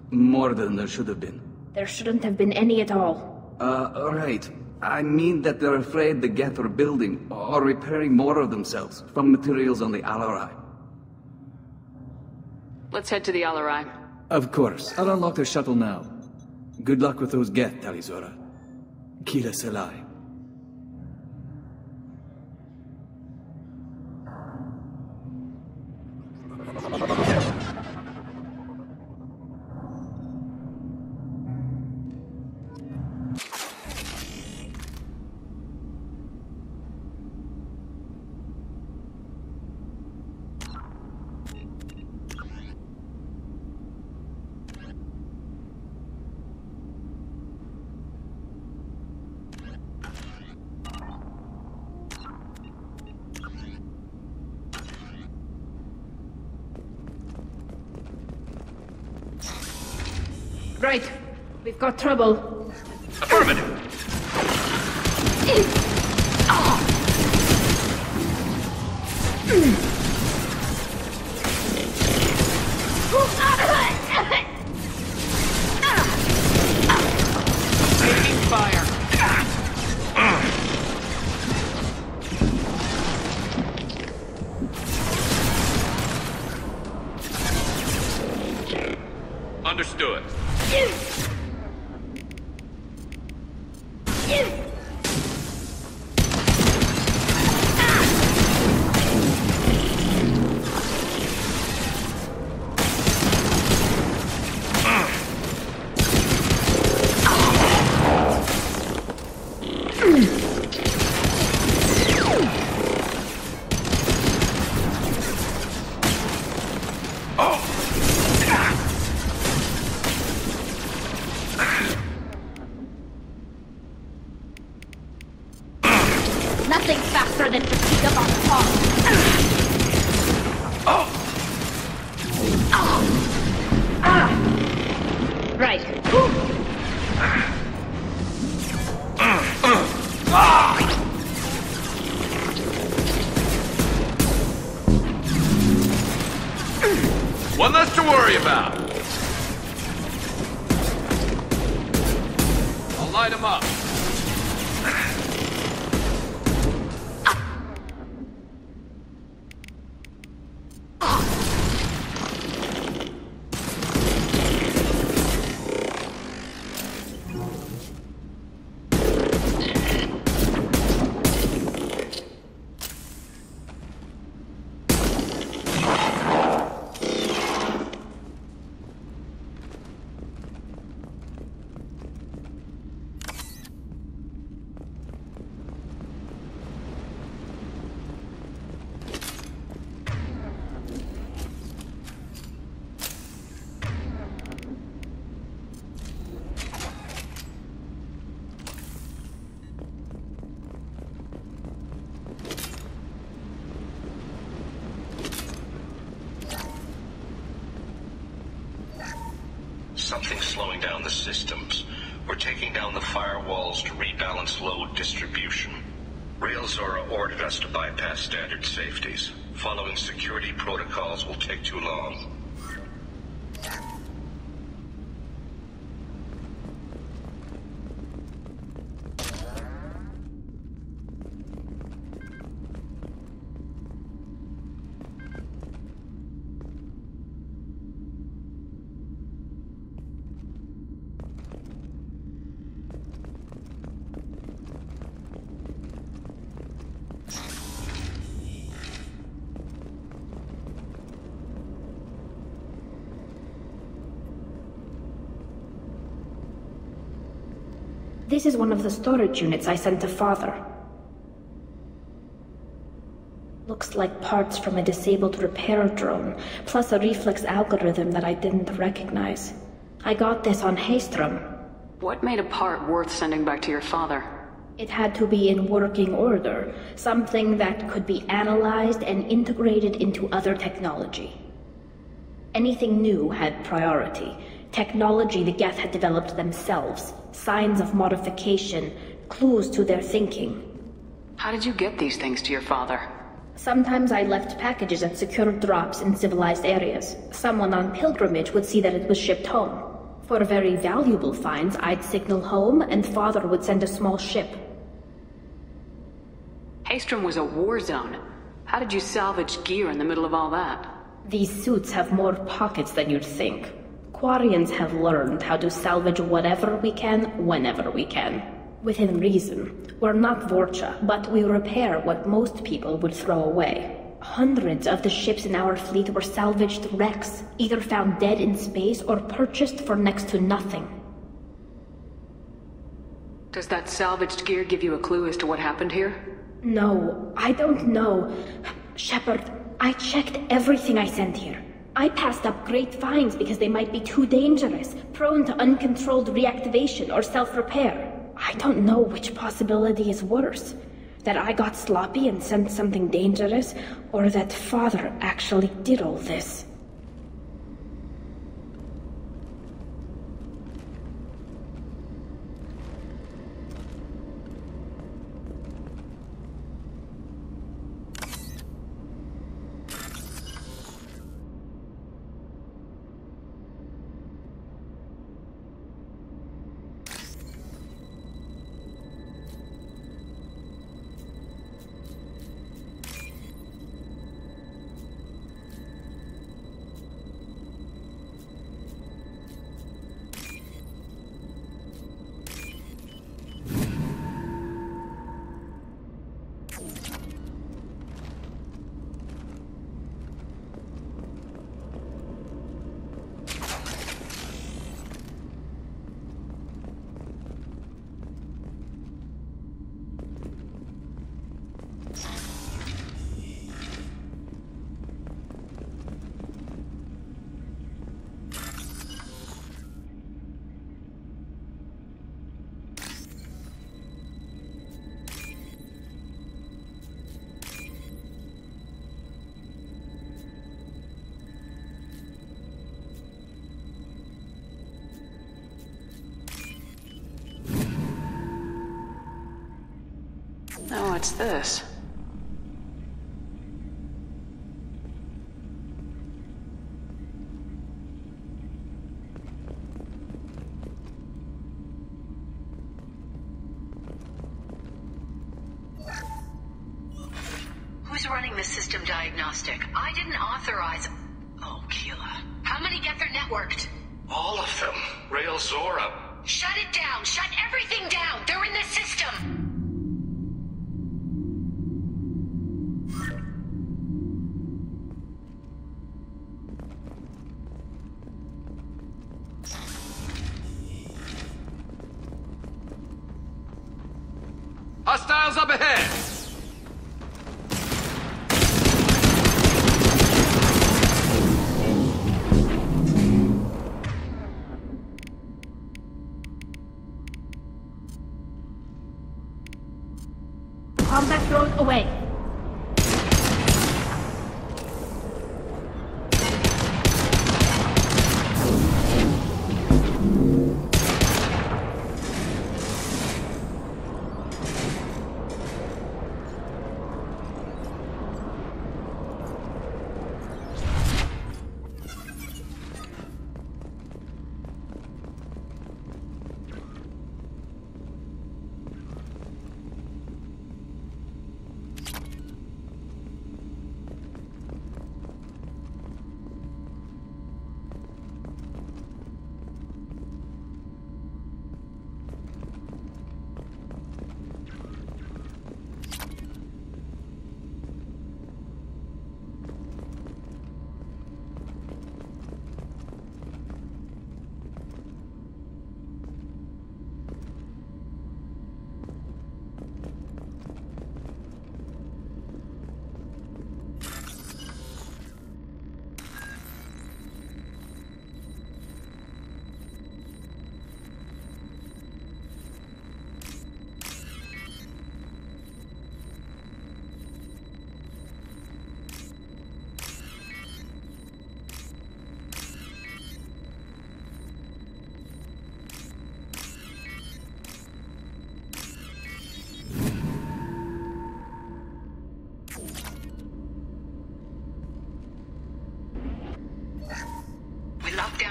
Speaker 2: More than there should have been.
Speaker 4: There shouldn't have been any at all.
Speaker 2: Right. I mean that they're afraid the Geth are building or repairing more of themselves from materials on the Alarai.
Speaker 3: Let's head to the Alarai.
Speaker 2: Of course. I'll unlock the shuttle now. Good luck with those Geth, Tali Zora. Kila Selai.
Speaker 4: Right. We've got trouble.
Speaker 5: Affirmative.
Speaker 3: Taking fire.
Speaker 5: Understood.
Speaker 4: faster than fatigue of our tongue. Right.
Speaker 17: One less to worry about. I'll light him up.
Speaker 5: Something's slowing down the systems. We're taking down the firewalls to rebalance load distribution. Rail Zora ordered us to bypass standard safeties. Following security protocols will take too long.
Speaker 4: This is one of the storage units I sent to Father. Looks like parts from a disabled repair drone, plus a reflex algorithm that I didn't recognize. I got this on Haystrom.
Speaker 3: What made a part worth sending back to your father?
Speaker 4: It had to be in working order, something that could be analyzed and integrated into other technology. Anything new had priority. Technology the Geth had developed themselves, signs of modification, clues to their thinking.
Speaker 3: How did you get these things to your father?
Speaker 4: Sometimes I left packages at secure drops in civilized areas. Someone on pilgrimage would see that it was shipped home. For very valuable finds, I'd signal home, and Father would send a small ship.
Speaker 3: Haystrom was a war zone. How did you salvage gear in the middle of all that?
Speaker 4: These suits have more pockets than you'd think. Quarians have learned how to salvage whatever we can, whenever we can. Within reason. We're not Vorcha, but we repair what most people would throw away. Hundreds of the ships in our fleet were salvaged wrecks, either found dead in space or purchased for next to nothing.
Speaker 3: Does that salvaged gear give you a clue as to what happened here?
Speaker 4: No, I don't know. Shepard, I checked everything I sent here. I passed up great finds because they might be too dangerous, prone to uncontrolled reactivation or self-repair. I don't know which possibility is worse. That I got sloppy and sent something dangerous, or that Father actually did all this.
Speaker 13: What's this? Who's running the system diagnostic? I didn't authorize... Oh, Keela. How many get their networked?
Speaker 5: All of them. Rail Zora.
Speaker 13: Shut it down! Shut everything down! They're in the system!
Speaker 17: Hostiles up ahead!
Speaker 4: Combat drone away.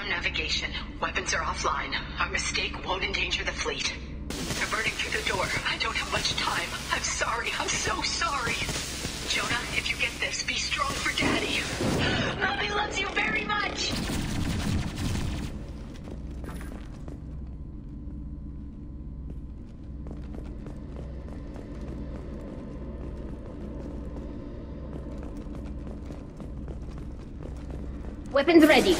Speaker 13: Navigation. Weapons are offline. Our mistake won't endanger the fleet. They're burning through the door. I don't have much time. I'm sorry. I'm so sorry. Jonah, if you get this, be strong for Daddy. Mommy loves you very much.
Speaker 4: Weapons ready.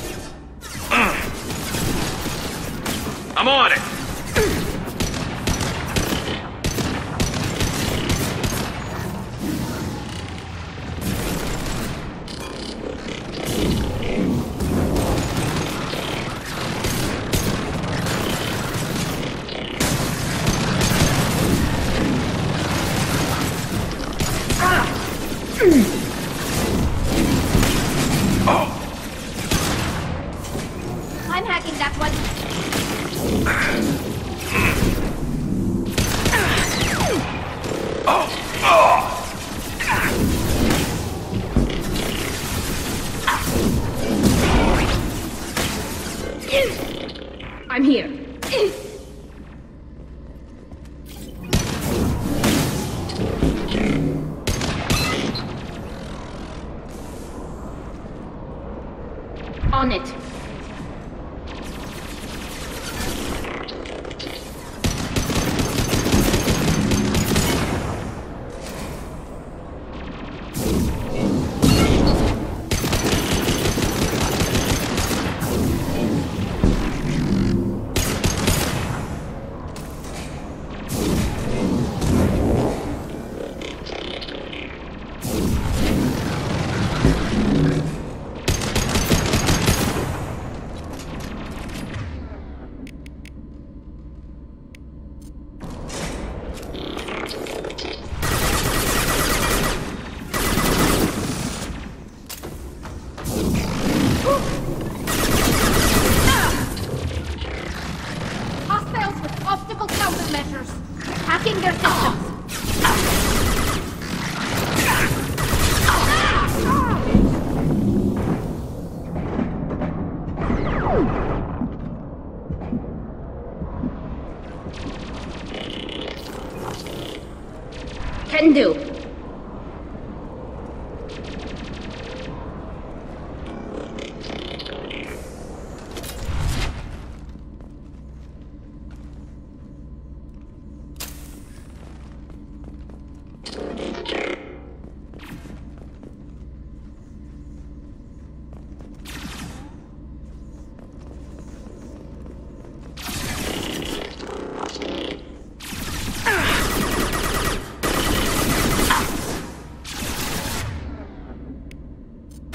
Speaker 17: I'm on it!
Speaker 4: I'm hacking that one. I'm here. On it.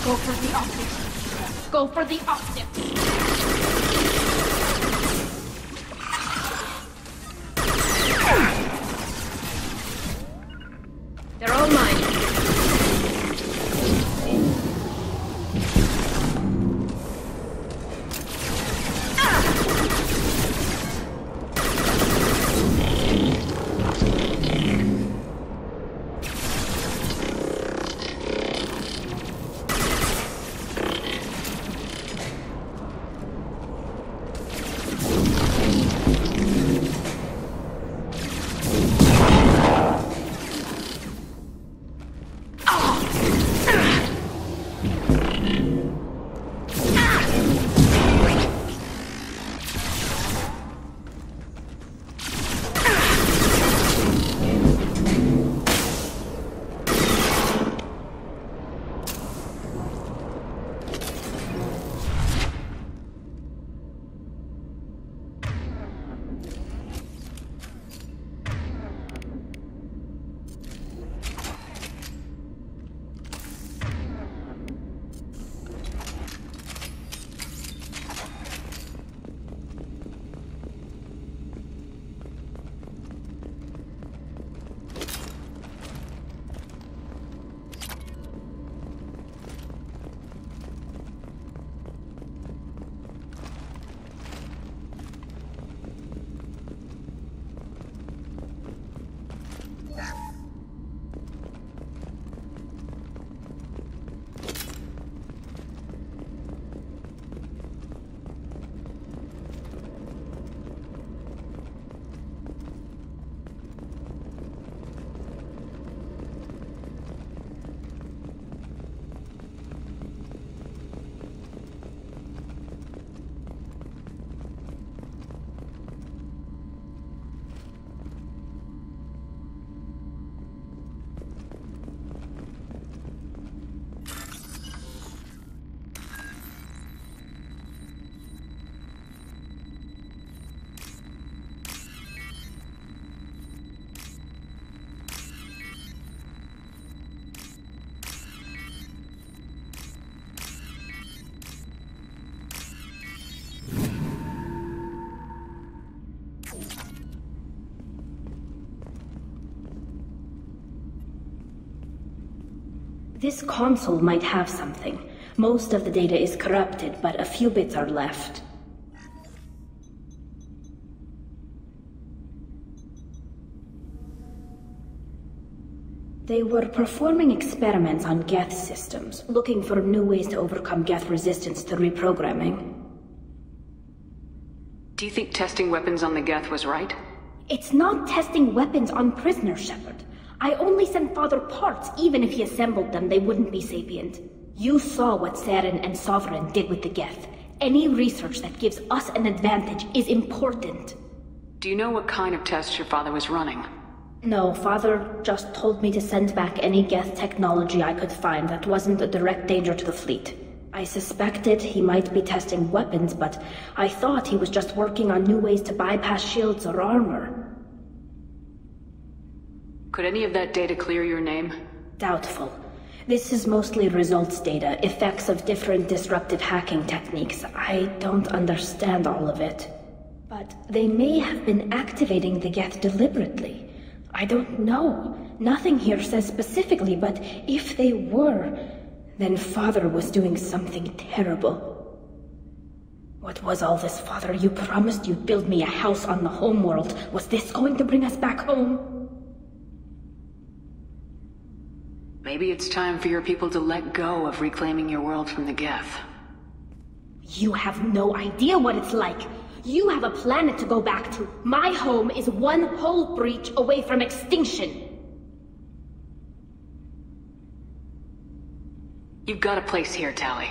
Speaker 4: Go for the optics. Go for the optics. They're all mine. This console might have something. Most of the data is corrupted, but a few bits are left. They were performing experiments on Geth systems, looking for new ways to overcome Geth resistance to reprogramming.
Speaker 3: Do you think testing weapons on the Geth was right?
Speaker 4: It's not testing weapons on prisoners, Shepard. I only sent Father parts. Even if he assembled them, they wouldn't be sapient. You saw what Saren and Sovereign did with the Geth. Any research that gives us an advantage is important.
Speaker 3: Do you know what kind of tests your father was running?
Speaker 4: No, Father just told me to send back any Geth technology I could find that wasn't a direct danger to the fleet. I suspected he might be testing weapons, but I thought he was just working on new ways to bypass shields or armor.
Speaker 3: Could any of that data clear your name?
Speaker 4: Doubtful. This is mostly results data, effects of different disruptive hacking techniques. I don't understand all of it. But they may have been activating the Geth deliberately. I don't know. Nothing here says specifically, but if they were, then Father was doing something terrible. What was all this, Father? You promised you'd build me a house on the homeworld. Was this going to bring us back home?
Speaker 3: Maybe it's time for your people to let go of reclaiming your world from the Geth.
Speaker 4: You have no idea what it's like. You have a planet to go back to. My home is one hull breach away from extinction.
Speaker 3: You've got a place here, Tali.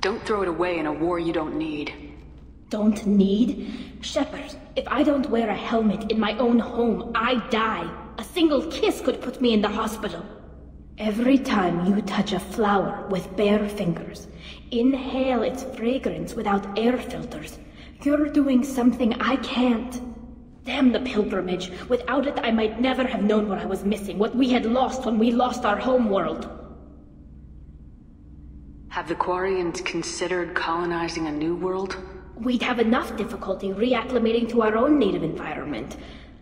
Speaker 3: Don't throw it away in a war you don't need.
Speaker 4: Don't need? Shepard, if I don't wear a helmet in my own home, I die. A single kiss could put me in the hospital. Every time you touch a flower with bare fingers, inhale its fragrance without air filters, you're doing something I can't. Damn the pilgrimage. Without it, I might never have known what I was missing, what we had lost when we lost our homeworld.
Speaker 3: Have the Quarians considered colonizing a new world?
Speaker 4: We'd have enough difficulty reacclimating to our own native environment.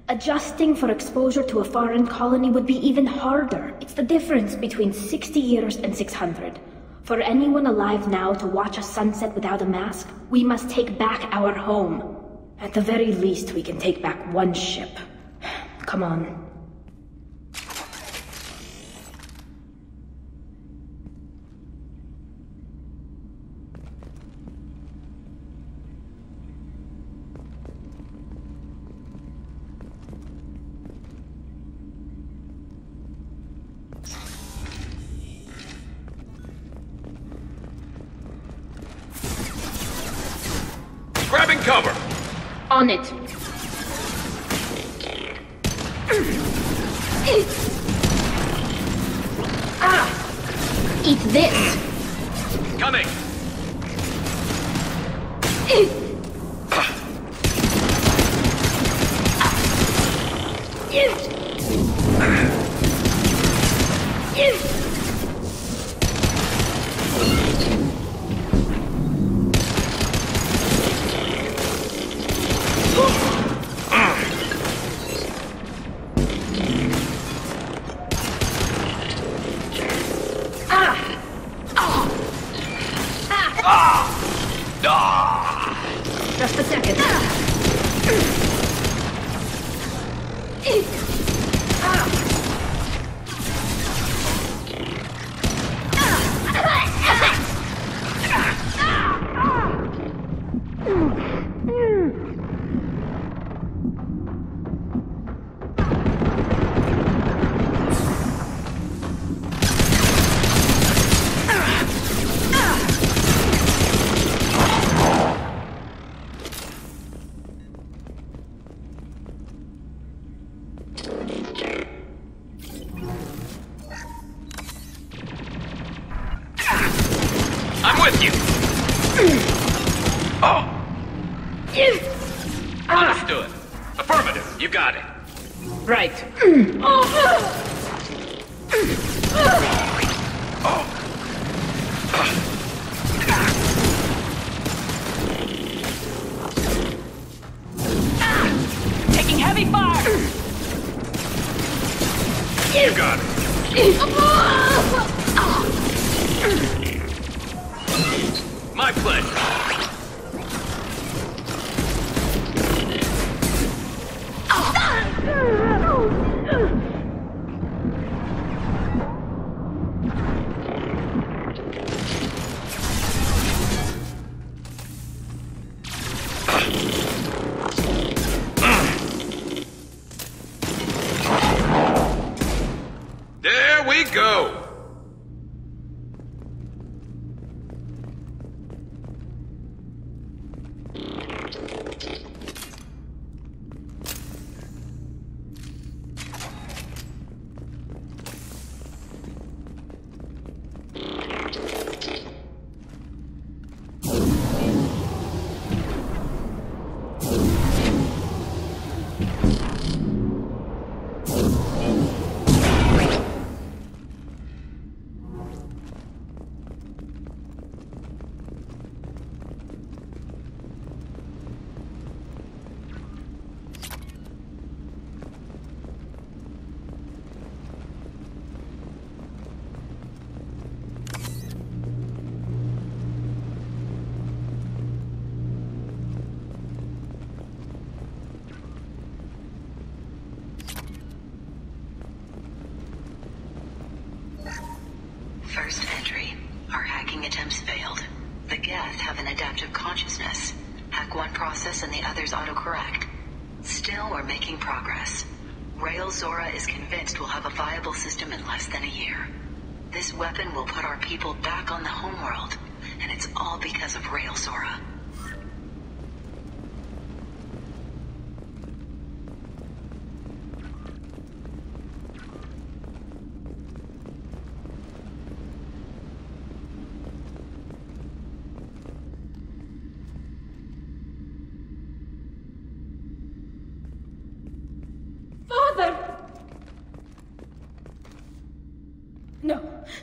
Speaker 4: Adjusting for exposure to a foreign colony would be even harder. It's the difference between 60 years and 600. For anyone alive now to watch a sunset without a mask, we must take back our home. At the very least, we can take back one ship. Come on.
Speaker 17: Grabbing cover!
Speaker 4: On it. Eat this.
Speaker 17: Coming!
Speaker 4: Just a second.
Speaker 17: I'm with you! Oh! Understood. Affirmative. You got it.
Speaker 4: Right.
Speaker 3: Taking heavy fire!
Speaker 17: You got it. My pleasure. There we go.
Speaker 13: First entry. Our hacking attempts failed. The Geth have an adaptive consciousness. Hack one process and the others autocorrect. Still, we're making progress. Rael Zora is convinced we'll have a viable system in less than a year. This weapon will put our people back on the homeworld, and it's all because of Rael Zora.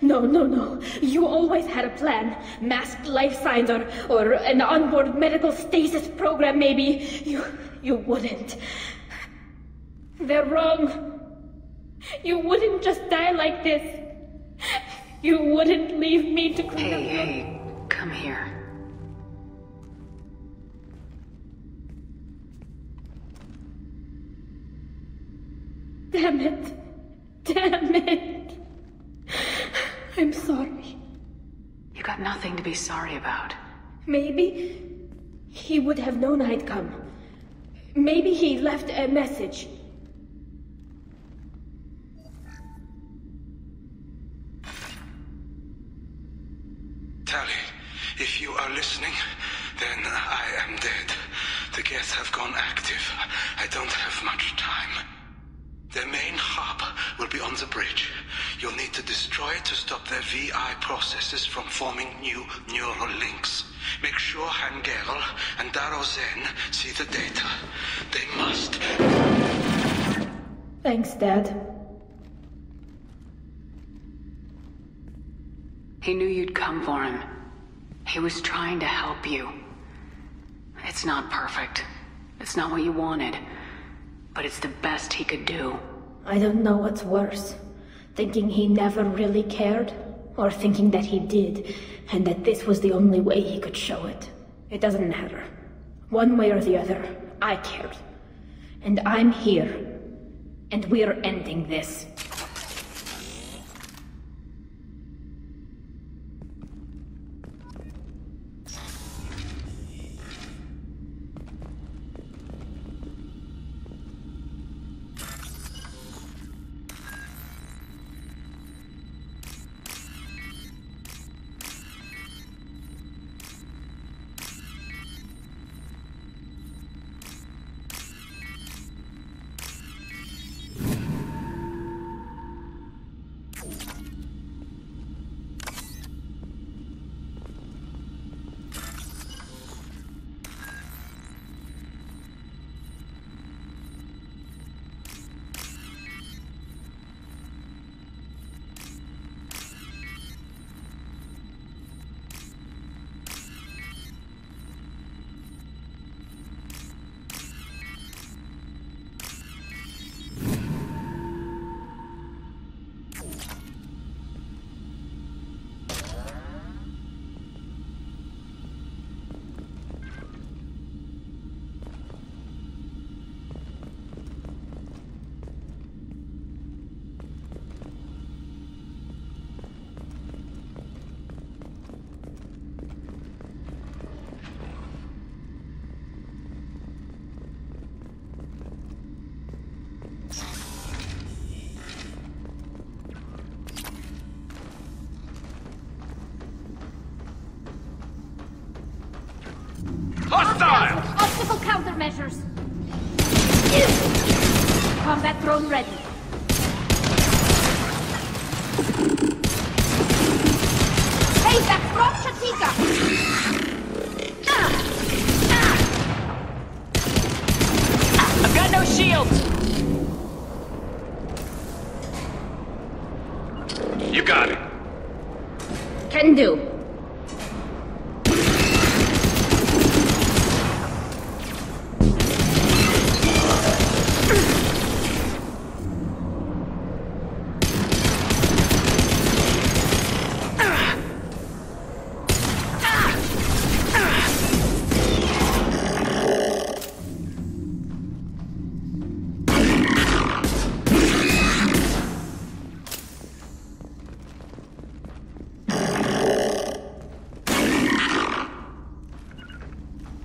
Speaker 4: No. You always had a plan. Masked life signs or an onboard medical stasis program, maybe. You wouldn't. They're wrong. You wouldn't just die like this. You wouldn't leave me to clean up.
Speaker 13: Hey, come here.
Speaker 4: Damn it. I'm sorry.
Speaker 13: You got nothing to be sorry about.
Speaker 4: Maybe he would have known I'd come. Maybe he left a message.
Speaker 11: Tali, if you are listening, then I am dead. The Geth have gone active. I don't have much time. Their main hub will be on the bridge. You'll need to destroy it to stop their VI processes from forming new neural links. Make sure Hangerel and Daro Zen see the data. They must.
Speaker 4: Thanks, Dad.
Speaker 13: He knew you'd come for him. He was trying to help you. It's not perfect. It's not what you wanted. But it's the best he could do.
Speaker 4: I don't know what's worse. Thinking he never really cared, or thinking that he did, and that this was the only way he could show it. It doesn't matter. One way or the other, I cared. And I'm here. And we're ending this.
Speaker 17: Hostile!
Speaker 4: Obstacle countermeasures. Combat drone ready. Hey, that's from Chatika!
Speaker 17: I've got no shields! You got it.
Speaker 4: Can do.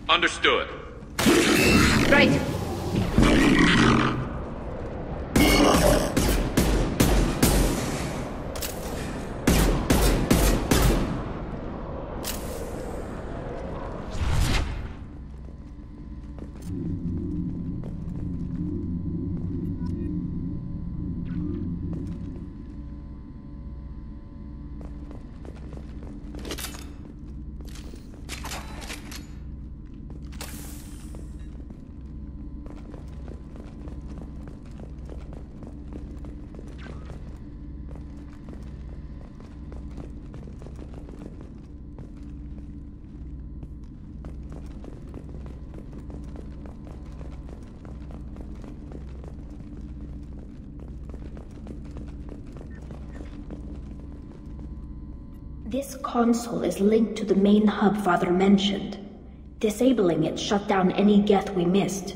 Speaker 17: Understood.
Speaker 4: Right. This console is linked to the main hub Father mentioned. Disabling it shut down any Geth we missed.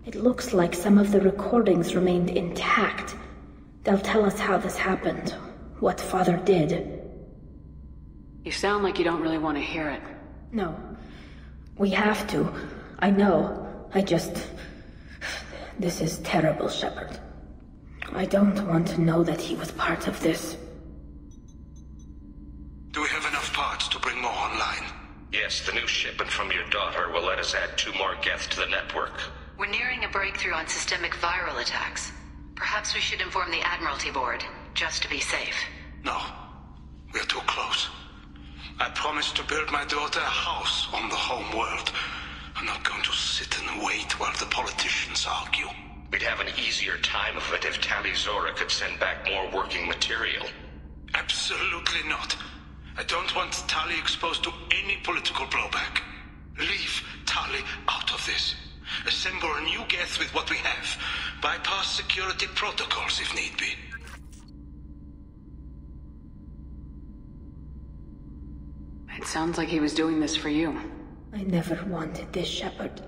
Speaker 4: It looks like some of the recordings remained intact. They'll tell us how this happened, what Father did.
Speaker 3: You sound like you don't really want to hear it.
Speaker 4: No. We have to. I know. This is terrible, Shepard. I don't want to know that he was part of this.
Speaker 11: Do we have enough parts to bring more online?
Speaker 5: Yes, the new shipment from your daughter will let us add 2 more Geth to the network.
Speaker 13: We're nearing a breakthrough on systemic viral attacks. Perhaps we should inform the Admiralty Board, just to be safe.
Speaker 11: No. We're too close. I promised to build my daughter a house on the home world. I'm not going to sit and wait while the politicians argue.
Speaker 5: We'd have an easier time of it if Tali Zora could send back more working material.
Speaker 11: Absolutely not. I don't want Tali exposed to any political blowback. Leave Tali out of this. Assemble a new Geth with what we have. Bypass security protocols if need be.
Speaker 3: It sounds like he was doing this for you.
Speaker 4: I never wanted this, Shepard.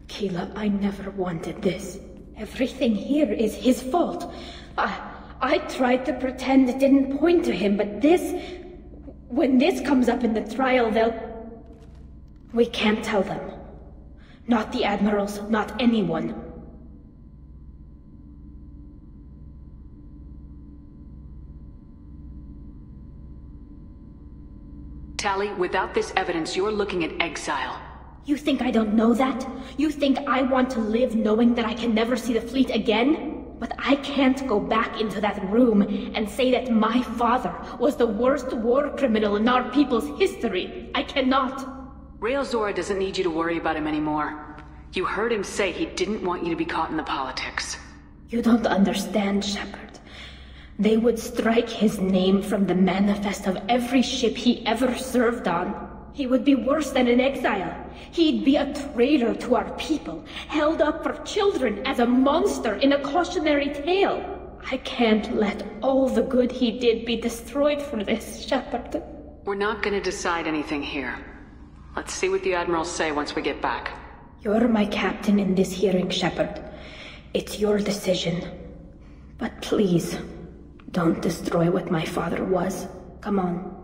Speaker 4: Keela, I never wanted this. Everything here is his fault. I tried to pretend it didn't point to him, but this... When this comes up in the trial, they'll... We can't tell them. Not the admirals, not anyone.
Speaker 3: Tali, without this evidence, you're looking at exile.
Speaker 4: You think I don't know that? You think I want to live knowing that I can never see the fleet again? But I can't go back into that room and say that my father was the worst war criminal in our people's history. I cannot.
Speaker 3: Rael Zora doesn't need you to worry about him anymore. You heard him say he didn't want you to be caught in the politics.
Speaker 4: You don't understand, Shepard. They would strike his name from the manifest of every ship he ever served on. He would be worse than an exile. He'd be a traitor to our people, held up for children as a monster in a cautionary tale. I can't let all the good he did be destroyed for this, Shepard.
Speaker 3: We're not going to decide anything here. Let's see what the admirals say once we get back.
Speaker 4: You're my captain in this hearing, Shepard. It's your decision. But please, don't destroy what my father was. Come on.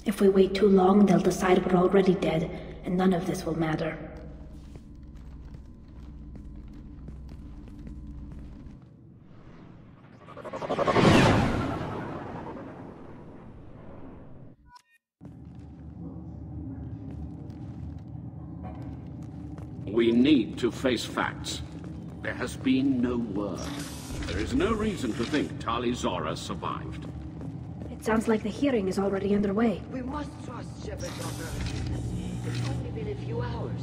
Speaker 4: If we wait too long, they'll decide we're already dead, and none of this will matter.
Speaker 10: We need to face facts. There has been no word. There is no reason to think Tali Zora survived.
Speaker 4: It sounds like the hearing is already underway.
Speaker 9: We must trust Shepard, Doctor. It's only been a few hours.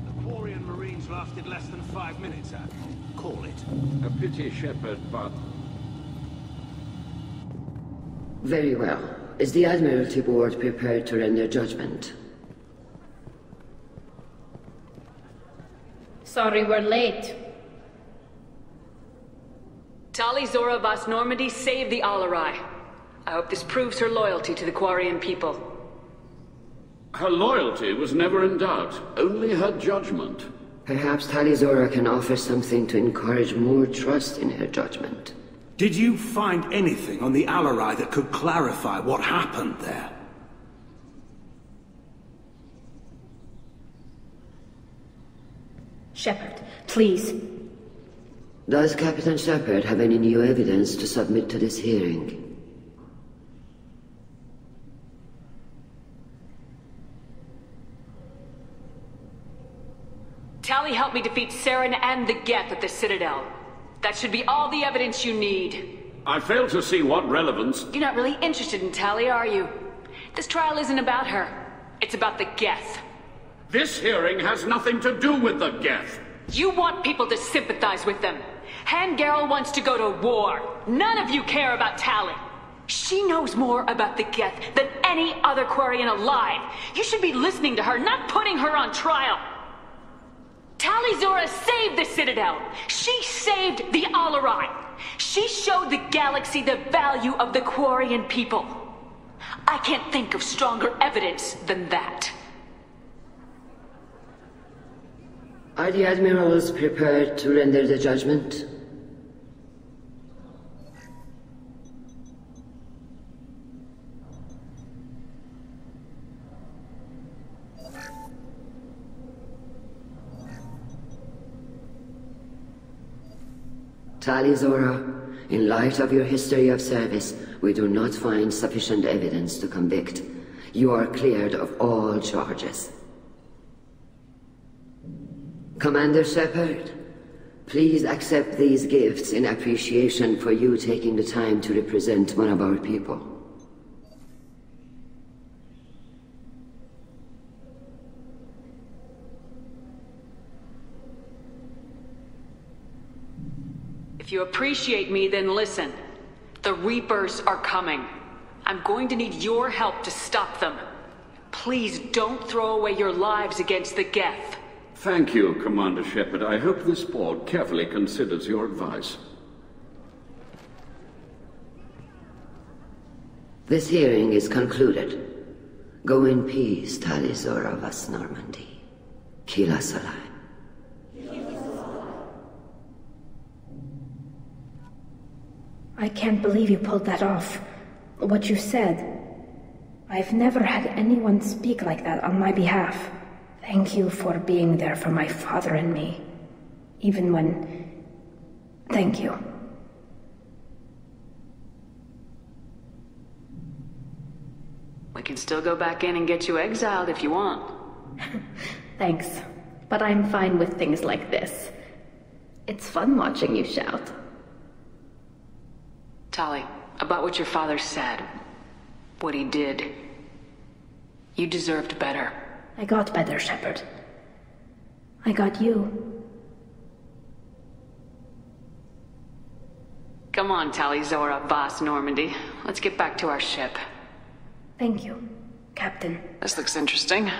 Speaker 11: The Quarian Marines lasted less than 5 minutes, Call it.
Speaker 10: A pity, Shepard, but...
Speaker 9: Very well. Is the Admiralty Board prepared to render judgment?
Speaker 4: Sorry we're late.
Speaker 3: Tali Zora Vas Normandy saved the Alarai. I hope this proves her loyalty to the Quarian people.
Speaker 10: Her loyalty was never in doubt, only her judgment.
Speaker 9: Perhaps Tali Zora can offer something to encourage more trust in her judgment.
Speaker 11: Did you find anything on the Alarai that could clarify what happened there?
Speaker 4: Shepard, please.
Speaker 9: Does Captain Shepard have any new evidence to submit to this hearing?
Speaker 3: Tali helped me defeat Saren and the Geth at the Citadel. That should be all the evidence you need.
Speaker 10: I fail to see what relevance...
Speaker 3: You're not really interested in Tali, are you? This trial isn't about her. It's about the Geth.
Speaker 10: This hearing has nothing to do with the Geth.
Speaker 3: You want people to sympathize with them. Hangarel wants to go to war. None of you care about Tali. She knows more about the Geth than any other Quarian alive. You should be listening to her, not putting her on trial. Tali Zora saved the Citadel. She saved the Alarai. She showed the galaxy the value of the Quarian people. I can't think of stronger evidence than that.
Speaker 9: Are the admirals prepared to render the judgment? Tali Zora, in light of your history of service, we do not find sufficient evidence to convict. You are cleared of all charges. Commander Shepard, please accept these gifts in appreciation for you taking the time to represent one of our people.
Speaker 3: If you appreciate me, then listen. The Reapers are coming. I'm going to need your help to stop them. Please don't throw away your lives against the Geth.
Speaker 10: Thank you, Commander Shepard. I hope this board carefully considers your advice.
Speaker 9: This hearing is concluded. Go in peace, Tali Zora Vas Normandy. Kila Salai.
Speaker 4: I can't believe you pulled that off. What you said. I've never had anyone speak like that on my behalf. Thank you for being there for my father and me. Even when... Thank you.
Speaker 3: We can still go back in and get you exiled if you want.
Speaker 4: Thanks, but I'm fine with things like this. It's fun watching you shout.
Speaker 3: Tali, about what your father said, what he did, you deserved better.
Speaker 4: I got better, Shepard. I got you.
Speaker 3: Come on, Tali Zora Vas Normandy. Let's get back to our ship.
Speaker 4: Thank you, Captain.
Speaker 3: This looks interesting.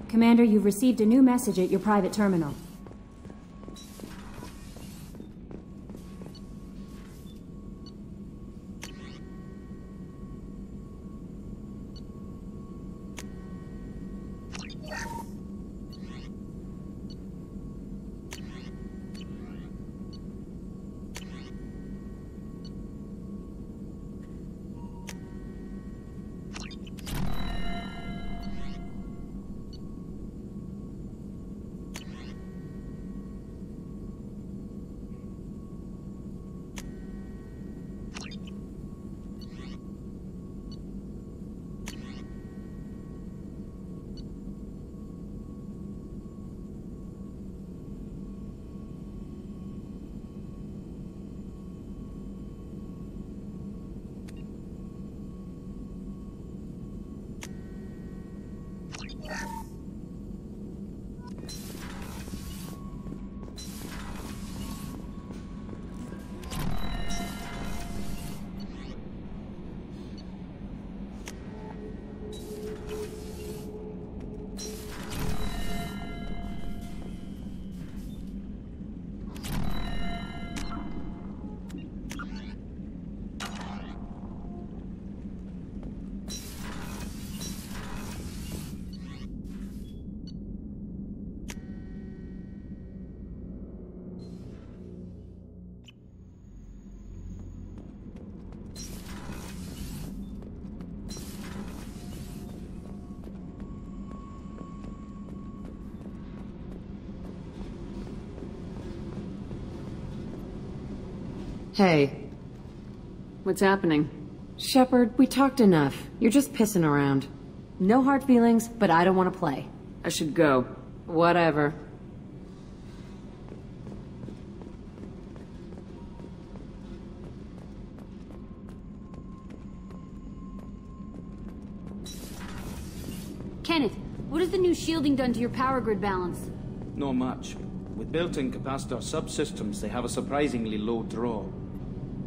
Speaker 18: Commander, you've received a new message at your private terminal.
Speaker 19: Hey.
Speaker 20: What's happening?
Speaker 19: Shepard, we talked enough. You're just pissing around. No hard feelings, but I don't want to play.
Speaker 20: I should go.
Speaker 19: Whatever.
Speaker 21: Kenneth, what has the new shielding done to your power grid balance?
Speaker 22: Not much. With built-in capacitor subsystems, they have a surprisingly low draw.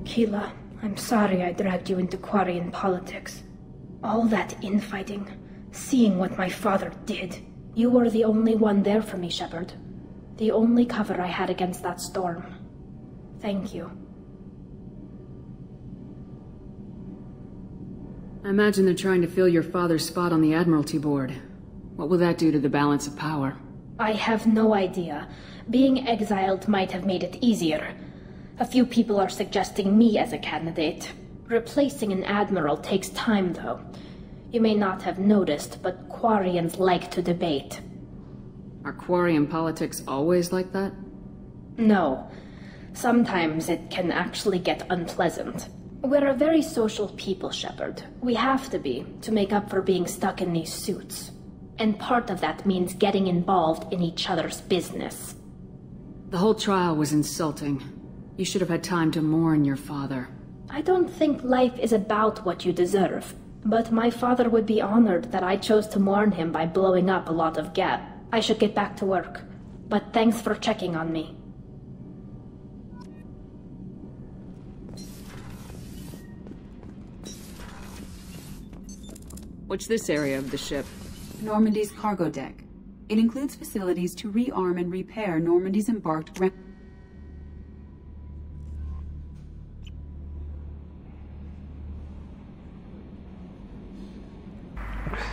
Speaker 4: Keela, I'm sorry I dragged you into Quarian politics. All that infighting, seeing what my father did. You were the only one there for me, Shepard. The only cover I had against that storm. Thank you.
Speaker 20: I imagine they're trying to fill your father's spot on the Admiralty Board. What will that do to the balance of power?
Speaker 4: I have no idea. Being exiled might have made it easier. A few people are suggesting me as a candidate. Replacing an admiral takes time, though. You may not have noticed, but Quarians like to debate.
Speaker 20: Are Quarian politics always like that?
Speaker 4: No. Sometimes it can actually get unpleasant. We're a very social people, Shepard. We have to be, to make up for being stuck in these suits. And part of that means getting involved in each other's business.
Speaker 20: The whole trial was insulting. You should have had time to mourn your father.
Speaker 4: I don't think life is about what you deserve. But my father would be honored that I chose to mourn him by blowing up a lot of gas. I should get back to work. But thanks for checking on me.
Speaker 20: What's this area of the ship?
Speaker 23: Normandy's cargo deck. It includes facilities to rearm and repair Normandy's embarked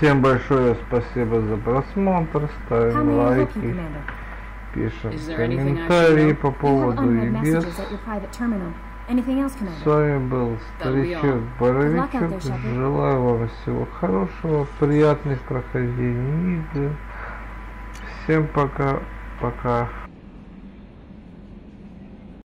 Speaker 1: Всем большое спасибо за просмотр, ставим лайки, пишем комментарии по поводу и без. С вами был Старичок-Боровичок. Желаю вам всего хорошего, приятных прохождений игры. Всем пока-пока.